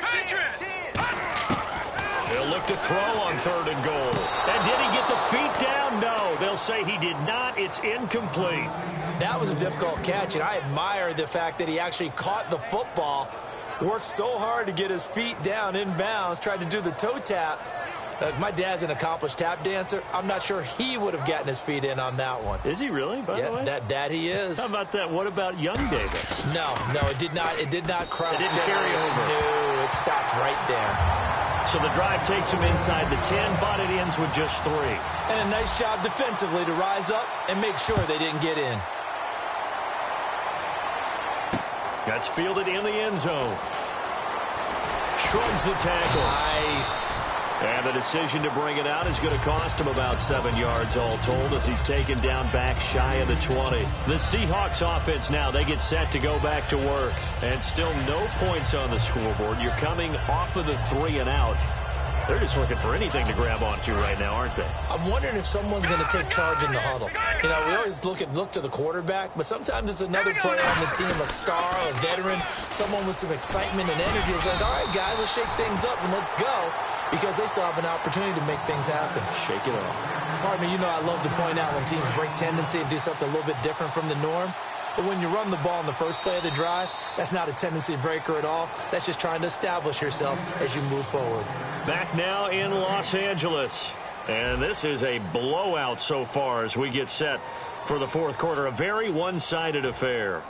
They'll look to throw on 3rd and goal. And did he get the feet down? No. They'll say he did not. It's incomplete. That was a difficult catch, and I admire the fact that he actually caught the football, worked so hard to get his feet down in bounds, tried to do the toe tap. My dad's an accomplished tap dancer. I'm not sure he would have gotten his feet in on that one. Is he really, by the way? That he is. How about that? What about young Davis? No, it did not. It did not cross. It didn't carry over. No, it stopped right there. So the drive takes him inside the 10, but it ends with just 3. And a nice job defensively to rise up and make sure they didn't get in. That's fielded in the end zone. Shrugs the tackle. Nice. And the decision to bring it out is going to cost him about 7 yards all told as he's taken down back shy of the 20. The Seahawks offense now, they get set to go back to work. And still no points on the scoreboard. You're coming off of the 3 and out. They're just looking for anything to grab onto right now, aren't they? I'm wondering if someone's going to take charge in the huddle. You know, we always look to the quarterback, but sometimes it's another player on the team, a star, a veteran, someone with some excitement and energy. It's like, all right, guys, let's shake things up and let's go, because they still have an opportunity to make things happen. Shake it off. Pardon me, you know I love to point out when teams break tendency and do something a little bit different from the norm. But when you run the ball in the first play of the drive, that's not a tendency breaker at all. That's just trying to establish yourself as you move forward. Back now in Los Angeles. And this is a blowout so far as we get set for the fourth quarter. A very one-sided affair.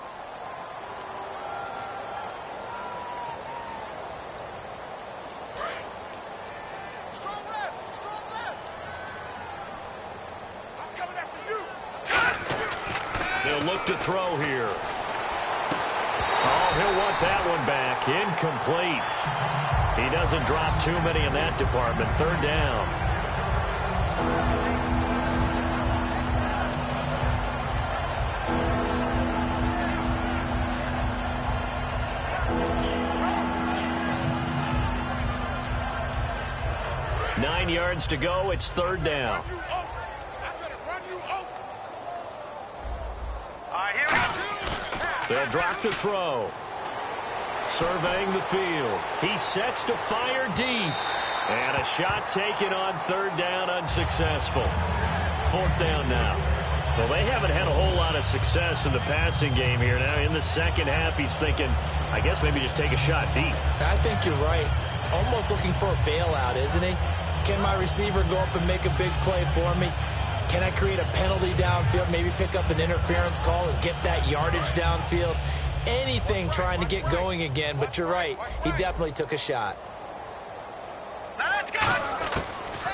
They'll look to throw here. Oh, he'll want that one back. Incomplete. He doesn't drop too many in that department. Third down. Nine yards to go. It's third down. They'll drop to throw. Surveying the field. He sets to fire deep. And a shot taken on third down, unsuccessful. Fourth down now. Well, they haven't had a whole lot of success in the passing game here. Now, in the second half, he's thinking, I guess maybe just take a shot deep. I think you're right. Almost looking for a bailout, isn't he? Can my receiver go up and make a big play for me? Can I create a penalty downfield, maybe pick up an interference call and get that yardage downfield? Anything trying to get going again, but you're right. He definitely took a shot. Let's go!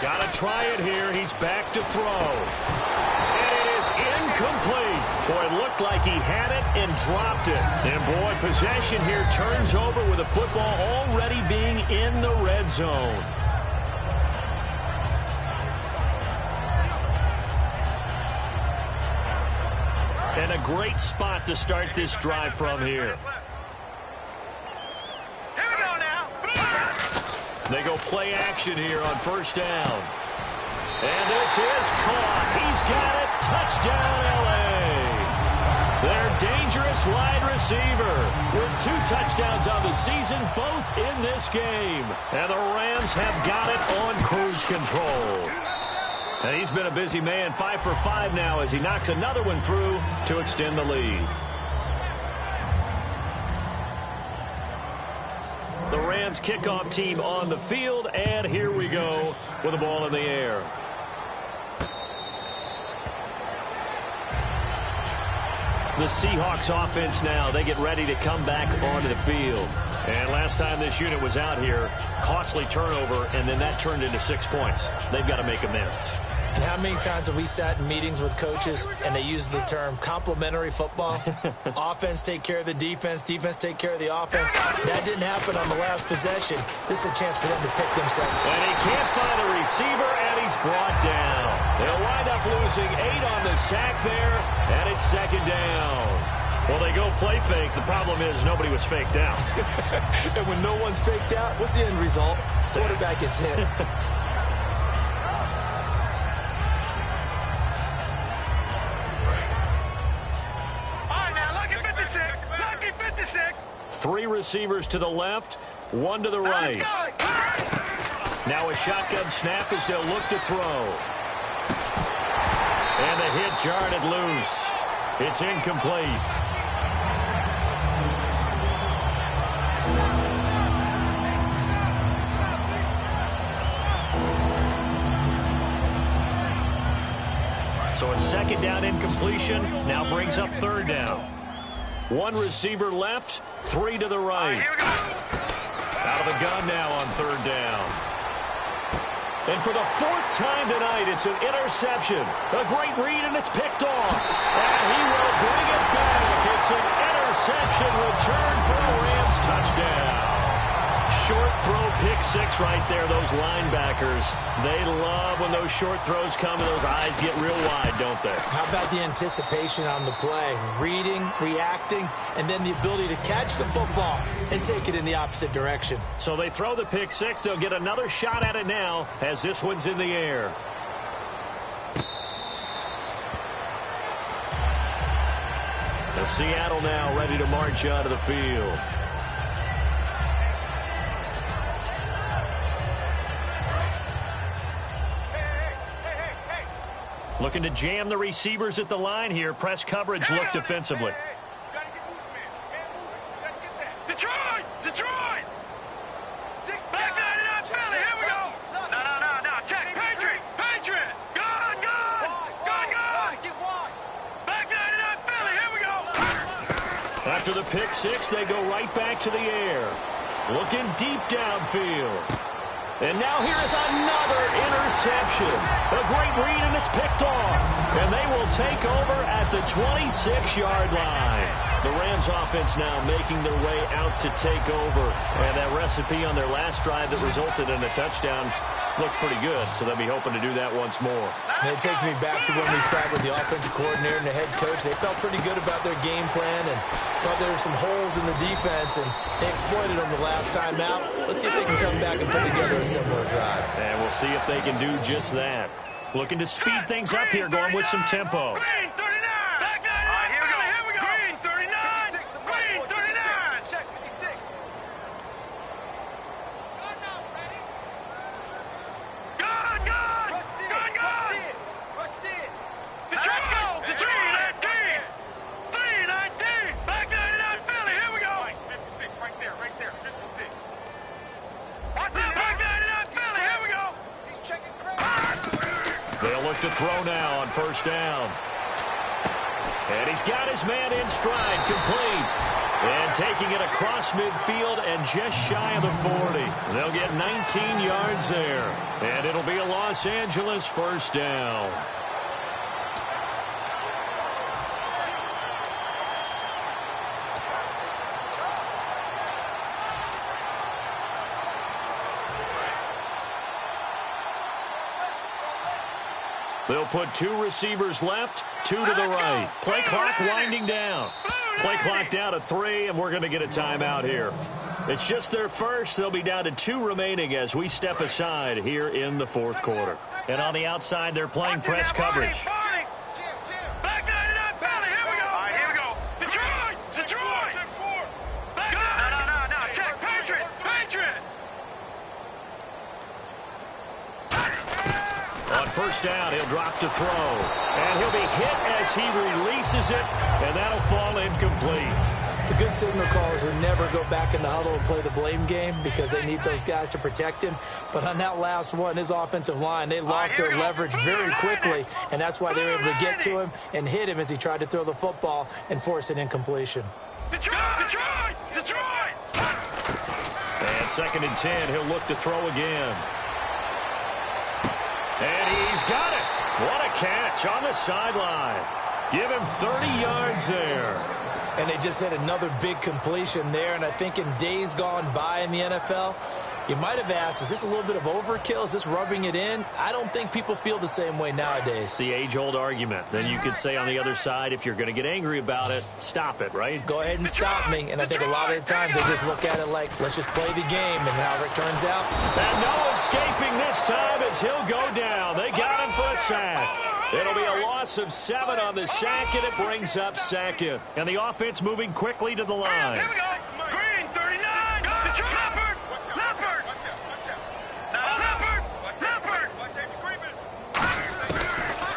Got to try it here. He's back to throw. And it is incomplete. Boy, it looked like he had it and dropped it. And, boy, possession here turns over with the football already being in the red zone. And a great spot to start this drive from here. Here we go now. They go play action here on first down. And this is caught. He's got it. Touchdown, L.A. Their dangerous wide receiver with 2 touchdowns on the season, both in this game. And the Rams have got it on cruise control. And he's been a busy man, 5 for 5 now as he knocks another one through to extend the lead. The Rams kickoff team on the field, and here we go with the ball in the air. The Seahawks offense now, they get ready to come back onto the field. And last time this unit was out here, costly turnover, and then that turned into 6 points. They've got to make amends. And how many times have we sat in meetings with coaches and they use the term complementary football? Offense take care of the defense, defense take care of the offense. That didn't happen on the last possession. This is a chance for them to pick themselves up. And he can't find a receiver, and he's brought down. They'll wind up losing 8 on the sack there, and it's second down. Well, they go play fake. The problem is nobody was faked out. And when no one's faked out, what's the end result? Quarterback gets hit. Three receivers to the left, 1 to the right. Now a shotgun snap as they'll look to throw. And the hit jarred it loose. It's incomplete. So a second down incompletion now brings up third down. 1 receiver left, 3 to the right. Out of the gun now on third down. And for the 4th time tonight, it's an interception. A great read, and it's picked off. And he will bring it back. It's an interception return for a Rams touchdown. Short throw, pick 6 right there. Those linebackers, they love when those short throws come and those eyes get real wide, don't they? How about the anticipation on the play? Reading, reacting, and then the ability to catch the football and take it in the opposite direction. So they throw the pick 6. They'll get another shot at it now as this one's in the air. The Seattle now ready to march out of the field. Looking to jam the receivers at the line here. Press coverage look defensively. After the pick six, they go right back to the air. Looking deep downfield. And now here is another interception. A great read, and it's picked off. And they will take over at the 26-yard line. The Rams offense now making their way out to take over. And that recipe on their last drive that resulted in a touchdown looked pretty good, so they'll be hoping to do that once more. And it takes me back to when we sat with the offensive coordinator and the head coach. They felt pretty good about their game plan and thought there were some holes in the defense, and they exploited them the last time out. Let's see if they can come back and put together a similar drive. And we'll see if they can do just that. Looking to speed things up here, going with some tempo. Green 39. Here we go. Green 39. Green 39. Check 56. They'll look to throw now on first down. And he's got his man in stride, complete. And taking it across midfield and just shy of the 40. They'll get 19 yards there. And it'll be a Los Angeles first down. They'll put two receivers left, two to the right. Play clock winding down. Play clock down to 3, and we're going to get a timeout here. It's just their first. They'll be down to 2 remaining as we step aside here in the fourth quarter. And on the outside, they're playing press coverage. First down, he'll drop to throw. And he'll be hit as he releases it, and that'll fall incomplete. The good signal callers would never go back in the huddle and play the blame game because they need those guys to protect him. But on that last one, his offensive line, they lost their leverage very quickly, and that's why they were able to get to him and hit him as he tried to throw the football and force an incompletion. Detroit! And 2nd and 10, he'll look to throw again. And he's got it. What a catch on the sideline. Give him 30 yards there. And they just had another big completion there. And I think in days gone by in the NFL, you might have asked, is this a little bit of overkill? Is this rubbing it in? I don't think people feel the same way nowadays. It's the age-old argument. Then you could say on the other side, if you're going to get angry about it, stop it, right? Go ahead and stop me. And I think a lot of the times they just look at it like, let's just play the game. And however it turns out. And no escaping this time as he'll go down. They got him for a sack. It'll be a loss of 7 on the sack, and it brings up 2nd. And the offense moving quickly to the line. Here we go. Green 39. Detroit. Leopard.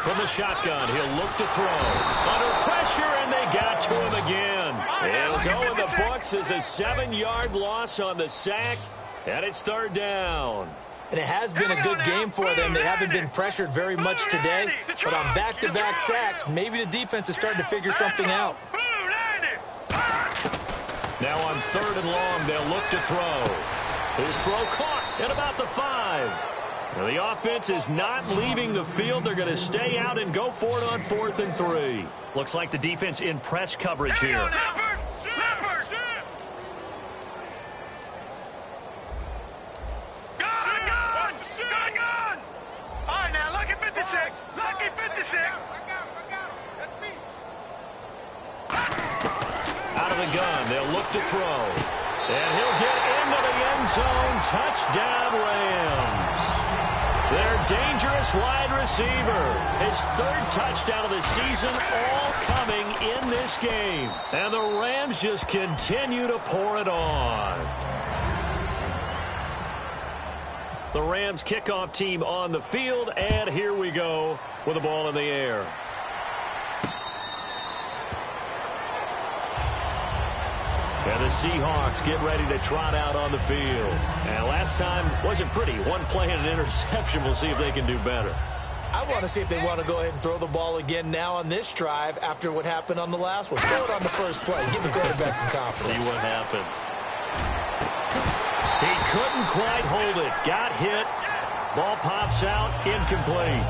From the shotgun, he'll look to throw. Under pressure, and they got to him again. It'll go in the books as a 7-yard loss on the sack, and it's 3rd down. And it has been a good game for them. They haven't been pressured very much today. But on back-to-back sacks, maybe the defense is starting to figure something out. Now on 3rd and long, they'll look to throw. His throw caught at about the 5. Now the offense is not leaving the field. They're going to stay out and go for it on 4th and 3. Looks like the defense in press coverage here. Lucky 56. Out of the gun, they'll look to throw. And he'll get into the end zone. Touchdown, Rams. Their dangerous wide receiver. His 3rd touchdown of the season, all coming in this game. And the Rams just continue to pour it on. The Rams kickoff team on the field, and here we go with the ball in the air. And the Seahawks get ready to trot out on the field. And last time wasn't pretty. One play and an interception. We'll see if they can do better. I want to see if they want to go ahead and throw the ball again now on this drive after what happened on the last one. Throw it on the first play. Give the quarterback some confidence. See what happens. He couldn't quite hold it. Got hit. Ball pops out. Incomplete.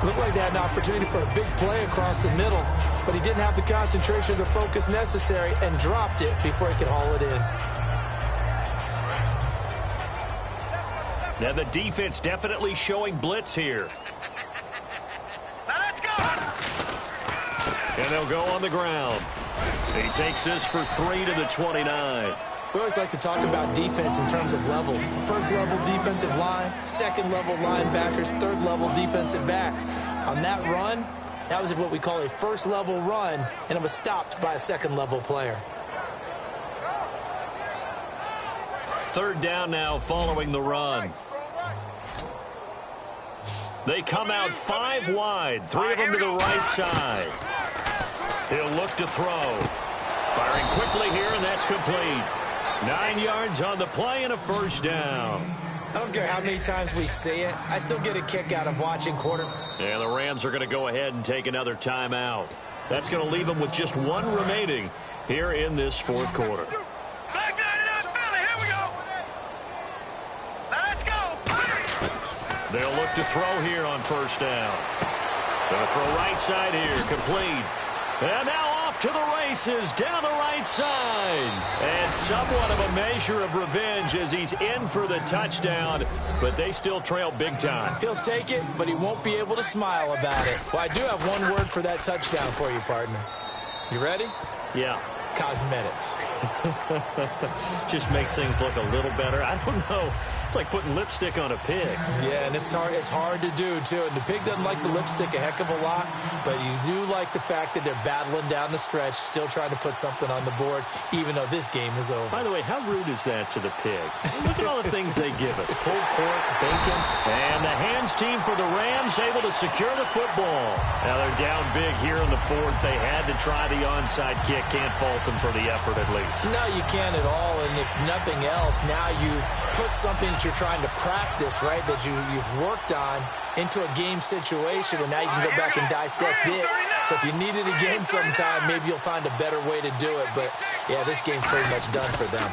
Looked like they had an opportunity for a big play across the middle, but he didn't have the concentration or the focus necessary and dropped it before he could haul it in. Now the defense definitely showing blitz here. Now let's go. And they'll go on the ground. He takes this for 3 to the 29. We always like to talk about defense in terms of levels. First level defensive line, second level linebackers, third level defensive backs. On that run, that was what we call a first level run, and it was stopped by a second level player. Third down now following the run. They come out 5 wide, 3 of them to the right side. He'll look to throw. Firing quickly here, and that's complete. 9 yards on the play and a first down. I don't care how many times we see it. I still get a kick out of watching And the Rams are going to go ahead and take another timeout. That's going to leave them with just 1 remaining here in this fourth quarter. Back line it up, Philly. Here we go. Now let's go. They'll look to throw here on first down. Going to throw right side here, complete. And now off to the races, down the right side. And somewhat of a measure of revenge as he's in for the touchdown, but they still trail big time. He'll take it, but he won't be able to smile about it. Well, I do have one word for that touchdown for you, partner. You ready? Yeah. Cosmetics. Just makes things look a little better. I don't know. It's like putting lipstick on a pig. Yeah, and it's hard to do, too. And the pig doesn't like the lipstick a heck of a lot, but you do like the fact that they're battling down the stretch, still trying to put something on the board, even though this game is over. By the way, how rude is that to the pig? Look at all the things they give us. Pulled pork, bacon, and the hands team for the Rams able to secure the football. Now they're down big here in the fourth. They had to try the onside kick. Can't fault them for the effort at least. No, you can't at all, and if nothing else, now you've put something that you're trying to practice, right, that you've worked on into a game situation, and now you can go back and dissect it. So if you need it again sometime, maybe you'll find a better way to do it. But, yeah, this game's pretty much done for them.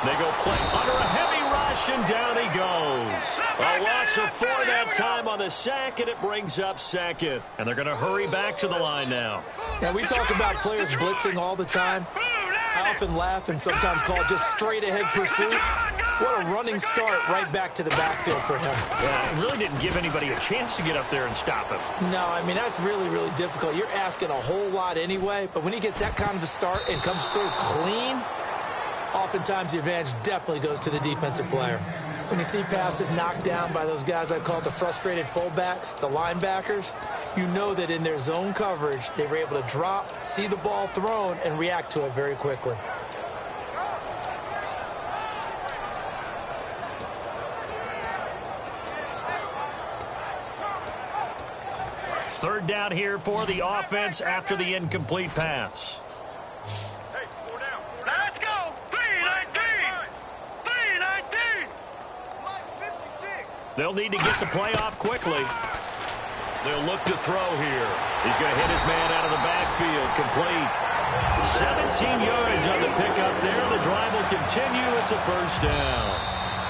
They go play under a heavy rush, and down he goes. A loss of 4 that time on the sack, and it brings up second. And they're going to hurry back to the line now. Now, we talk about players blitzing all the time. I often laugh and sometimes call it just straight-ahead pursuit. What a running start right back to the backfield for him. Yeah, it really didn't give anybody a chance to get up there and stop him. No, I mean, that's really, really difficult. You're asking a whole lot anyway, but when he gets that kind of a start and comes through clean, oftentimes the advantage definitely goes to the defensive player. When you see passes knocked down by those guys I call the frustrated fullbacks, the linebackers, you know that in their zone coverage, they were able to drop, see the ball thrown, and react to it very quickly. Third down here for the offense after the incomplete pass. Hey, 4 down. Now let's go. 3-19. 3-19. They'll need to get the play off quickly. They'll look to throw here. He's going to hit his man out of the backfield. Complete. 17 yards on the pickup there. The drive will continue. It's a first down.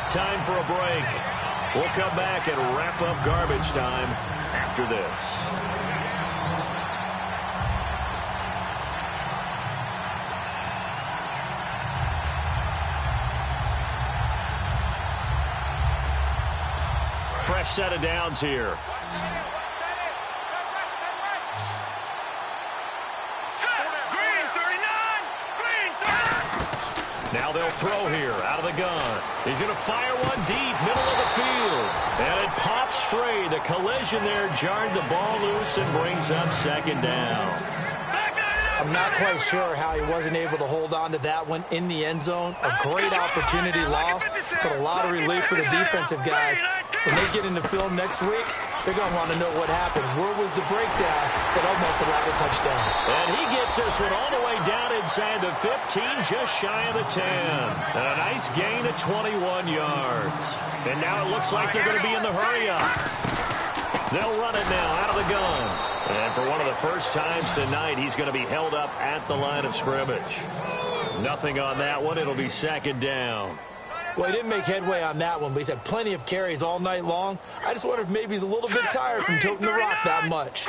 Time for a break. We'll come back and wrap up garbage time after this. Fresh set of downs here. Now they'll throw here out of the gun. He's going to fire one deep, middle of the field. And it pops free. The collision there jarred the ball loose and brings up second down. I'm not quite sure how he wasn't able to hold on to that one in the end zone. A great opportunity lost, but a lot of relief for the defensive guys. When they get into film next week, they're going to want to know what happened. Where was the breakdown that almost allowed a touchdown? And he gets this one all the way down inside the 15, just shy of the 10. And a nice gain of 21 yards. And now it looks like they're going to be in the hurry-up. They'll run it now out of the gun. And for one of the first times tonight, he's going to be held up at the line of scrimmage. Nothing on that one. It'll be second down. Well, he didn't make headway on that one, but he's had plenty of carries all night long. I just wonder if maybe he's a little bit tired from toting the rock that much.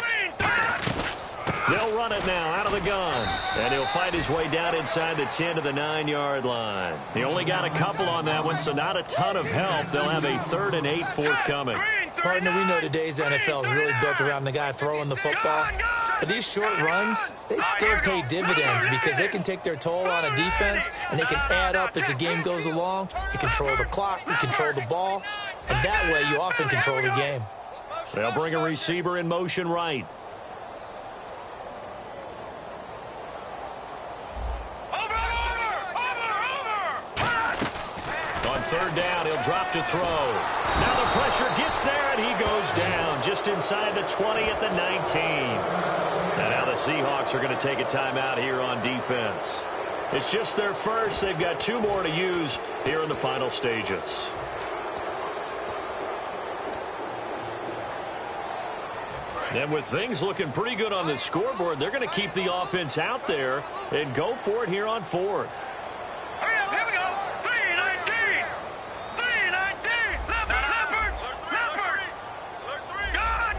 They'll run it now out of the gun. And he'll find his way down inside the 10 to the 9-yard line. He only got a couple on that one, so not a ton of help. They'll have a 3rd and 8 forthcoming. Partner, we know today's NFL is really built around the guy throwing the football. But these short runs, they still pay dividends because they can take their toll on a defense, and they can add up as the game goes along. You control the clock, you control the ball, and that way you often control the game. They'll bring a receiver in motion right. On 3rd down, he'll drop to throw. Now the pressure gets there, and he goes down just inside the 20 at the 19. And now the Seahawks are going to take a timeout here on defense. It's just their first. They've got 2 more to use here in the final stages. And with things looking pretty good on the scoreboard, they're going to keep the offense out there and go for it here on 4th. Here we go. 3-19. 3-19. Leopard. Gone.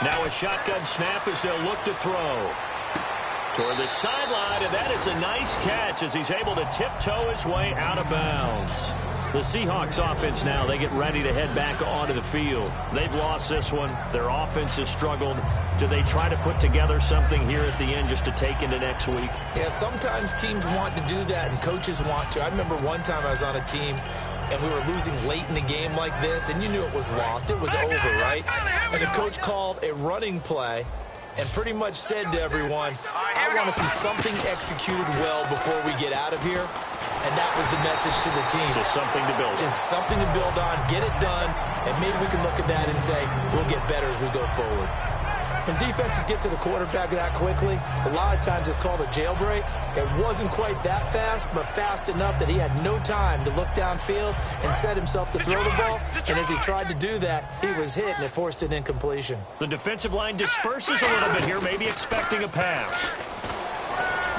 Now a shotgun snap as they'll look to throw. Toward the sideline, and that is a nice catch as he's able to tiptoe his way out of bounds. The Seahawks offense now, they get ready to head back onto the field. They've lost this one. Their offense has struggled. Do they try to put together something here at the end just to take into next week? Yeah, sometimes teams want to do that and coaches want to. I remember one time I was on a team and we were losing late in the game like this, and you knew it was lost. It was over, right? And the coach called a running play and pretty much said to everyone, I want to see something executed well before we get out of here. And that was the message to the team. Just something to build on. Just something to build on, get it done, and maybe we can look at that and say, we'll get better as we go forward. When defenses get to the quarterback that quickly, a lot of times it's called a jailbreak. It wasn't quite that fast, but fast enough that he had no time to look downfield and set himself to throw the ball. And as he tried to do that, he was hit, and it forced an incompletion. The defensive line disperses a little bit here, maybe expecting a pass.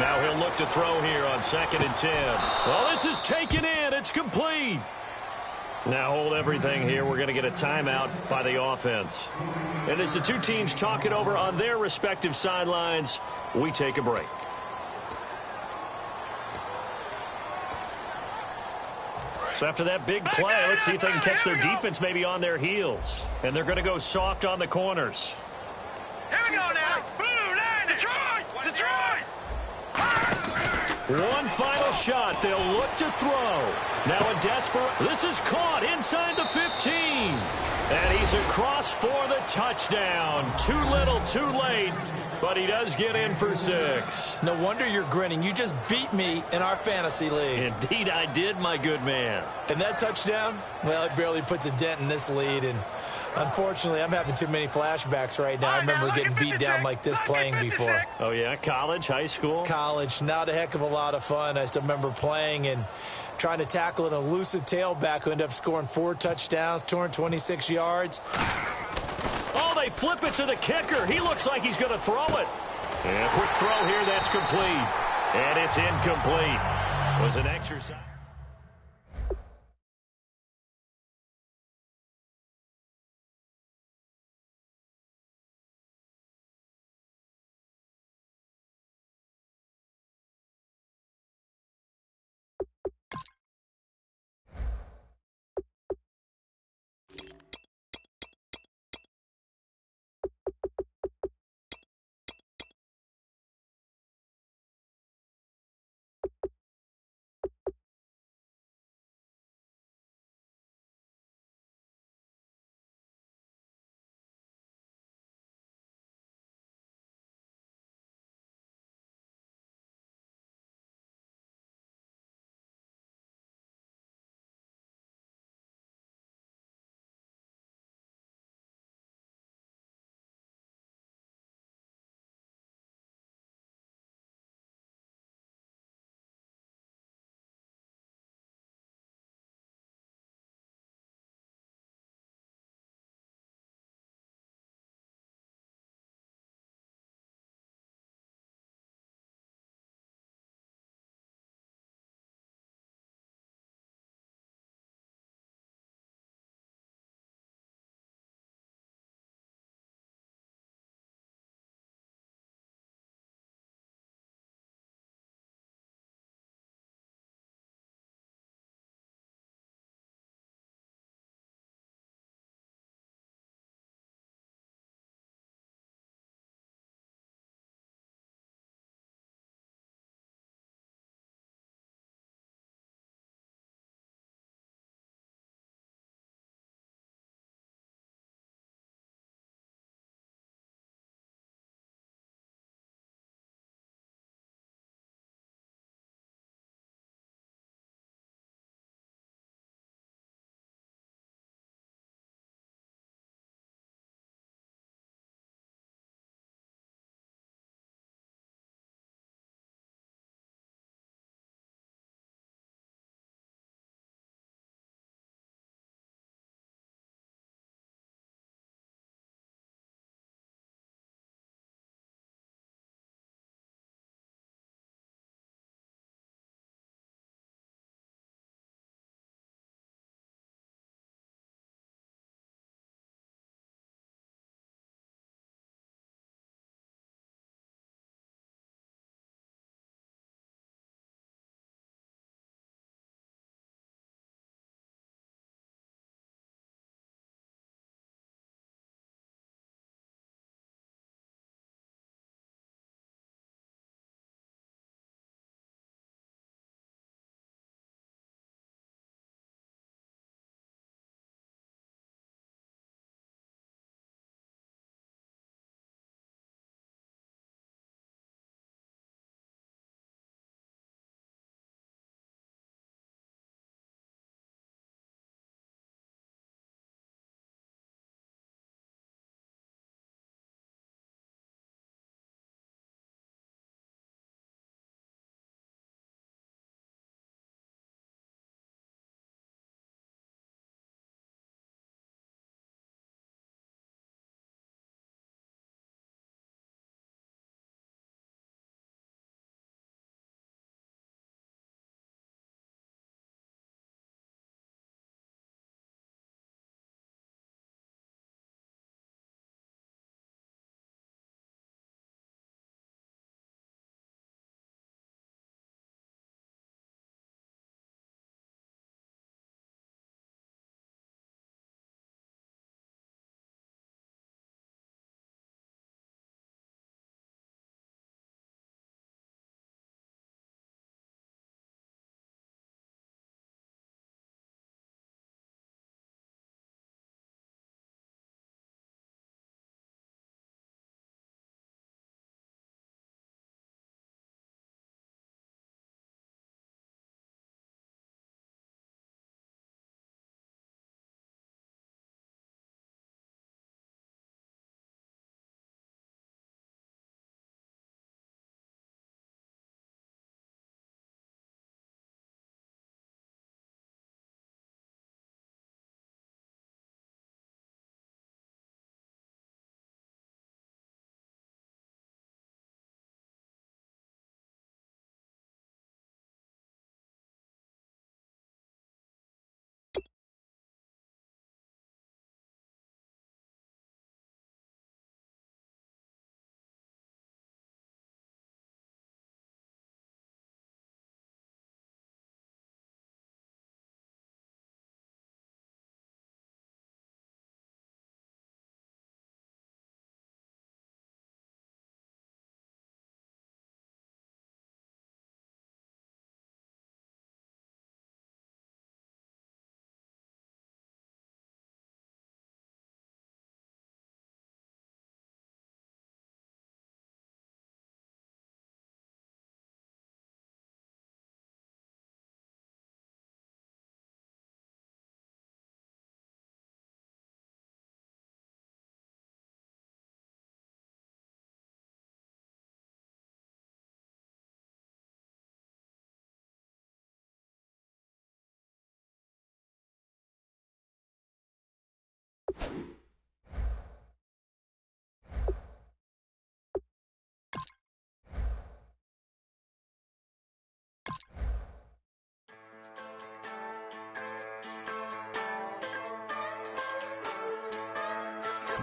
Now he'll look to throw here on 2nd and 10. Well, this is taken in. It's complete. Now hold everything here. We're going to get a timeout by the offense. And as the 2 teams talk it over on their respective sidelines, we take a break. So after that big play, let's see if they can catch their defense maybe on their heels. And they're going to go soft on the corners. Here we go now. Blue line. Detroit. One final shot. They'll look to throw. Now a desperate. This is caught inside the 15. And he's across for the touchdown. Too little, too late. But he does get in for 6. No wonder you're grinning. You just beat me in our fantasy league. Indeed I did, my good man. And that touchdown, well, it barely puts a dent in this lead. And unfortunately, I'm having too many flashbacks right now. I remember getting beat down like this playing before. Oh, yeah? College, high school? College. Not a heck of a lot of fun. I still remember playing and trying to tackle an elusive tailback who ended up scoring 4 touchdowns, 226 yards. Oh, they flip it to the kicker. He looks like he's going to throw it. And a quick throw here. That's complete. And it's incomplete. It was an exercise.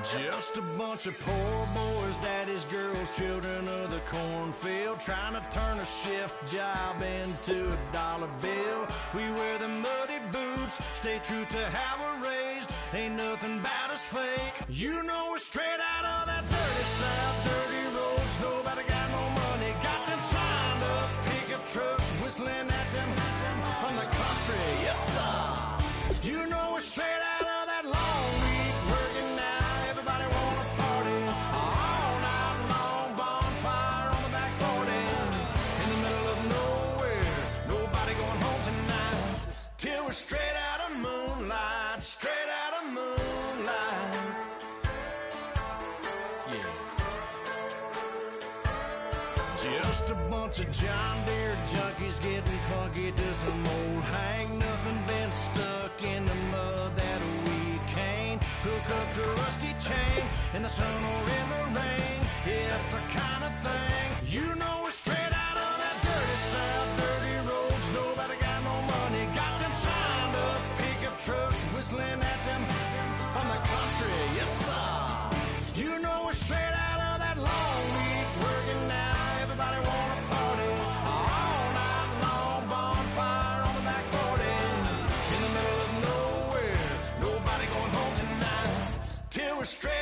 Just a bunch of poor boys, daddies, girls, children of the cornfield, trying to turn a shift job into a dollar bill. We wear the muddy boots, stay true to how we're raised. Ain't nothing about us fake. You know we're straight out of that dirty south, dirty roads. Nobody got no money, got them signed up pickup trucks, whistling at them from the country. Yes, sir. You know we're straight out of that long week working now. Everybody wanna party all night long, bonfire on the back 40 in the middle of nowhere. Nobody going home tonight till we're straight out of moonlight, straight out of moonlight. Yeah. Just a bunch of John Deere junkies getting funky to some old hang. Nothing been stuck in the mud that we can't hook up to a rusty chain in the sun or in the rain. Yeah, that's the kind of thing. You know we're straight out of that dirty south, dirty roads. Nobody got no money, got them signed up pickup trucks, whistling at them from the country. Yes, sir. You know we're straight out of that long week working now. Everybody wanna party all night long, bonfire on the back 40 in the middle of nowhere. Nobody going home tonight till we're straight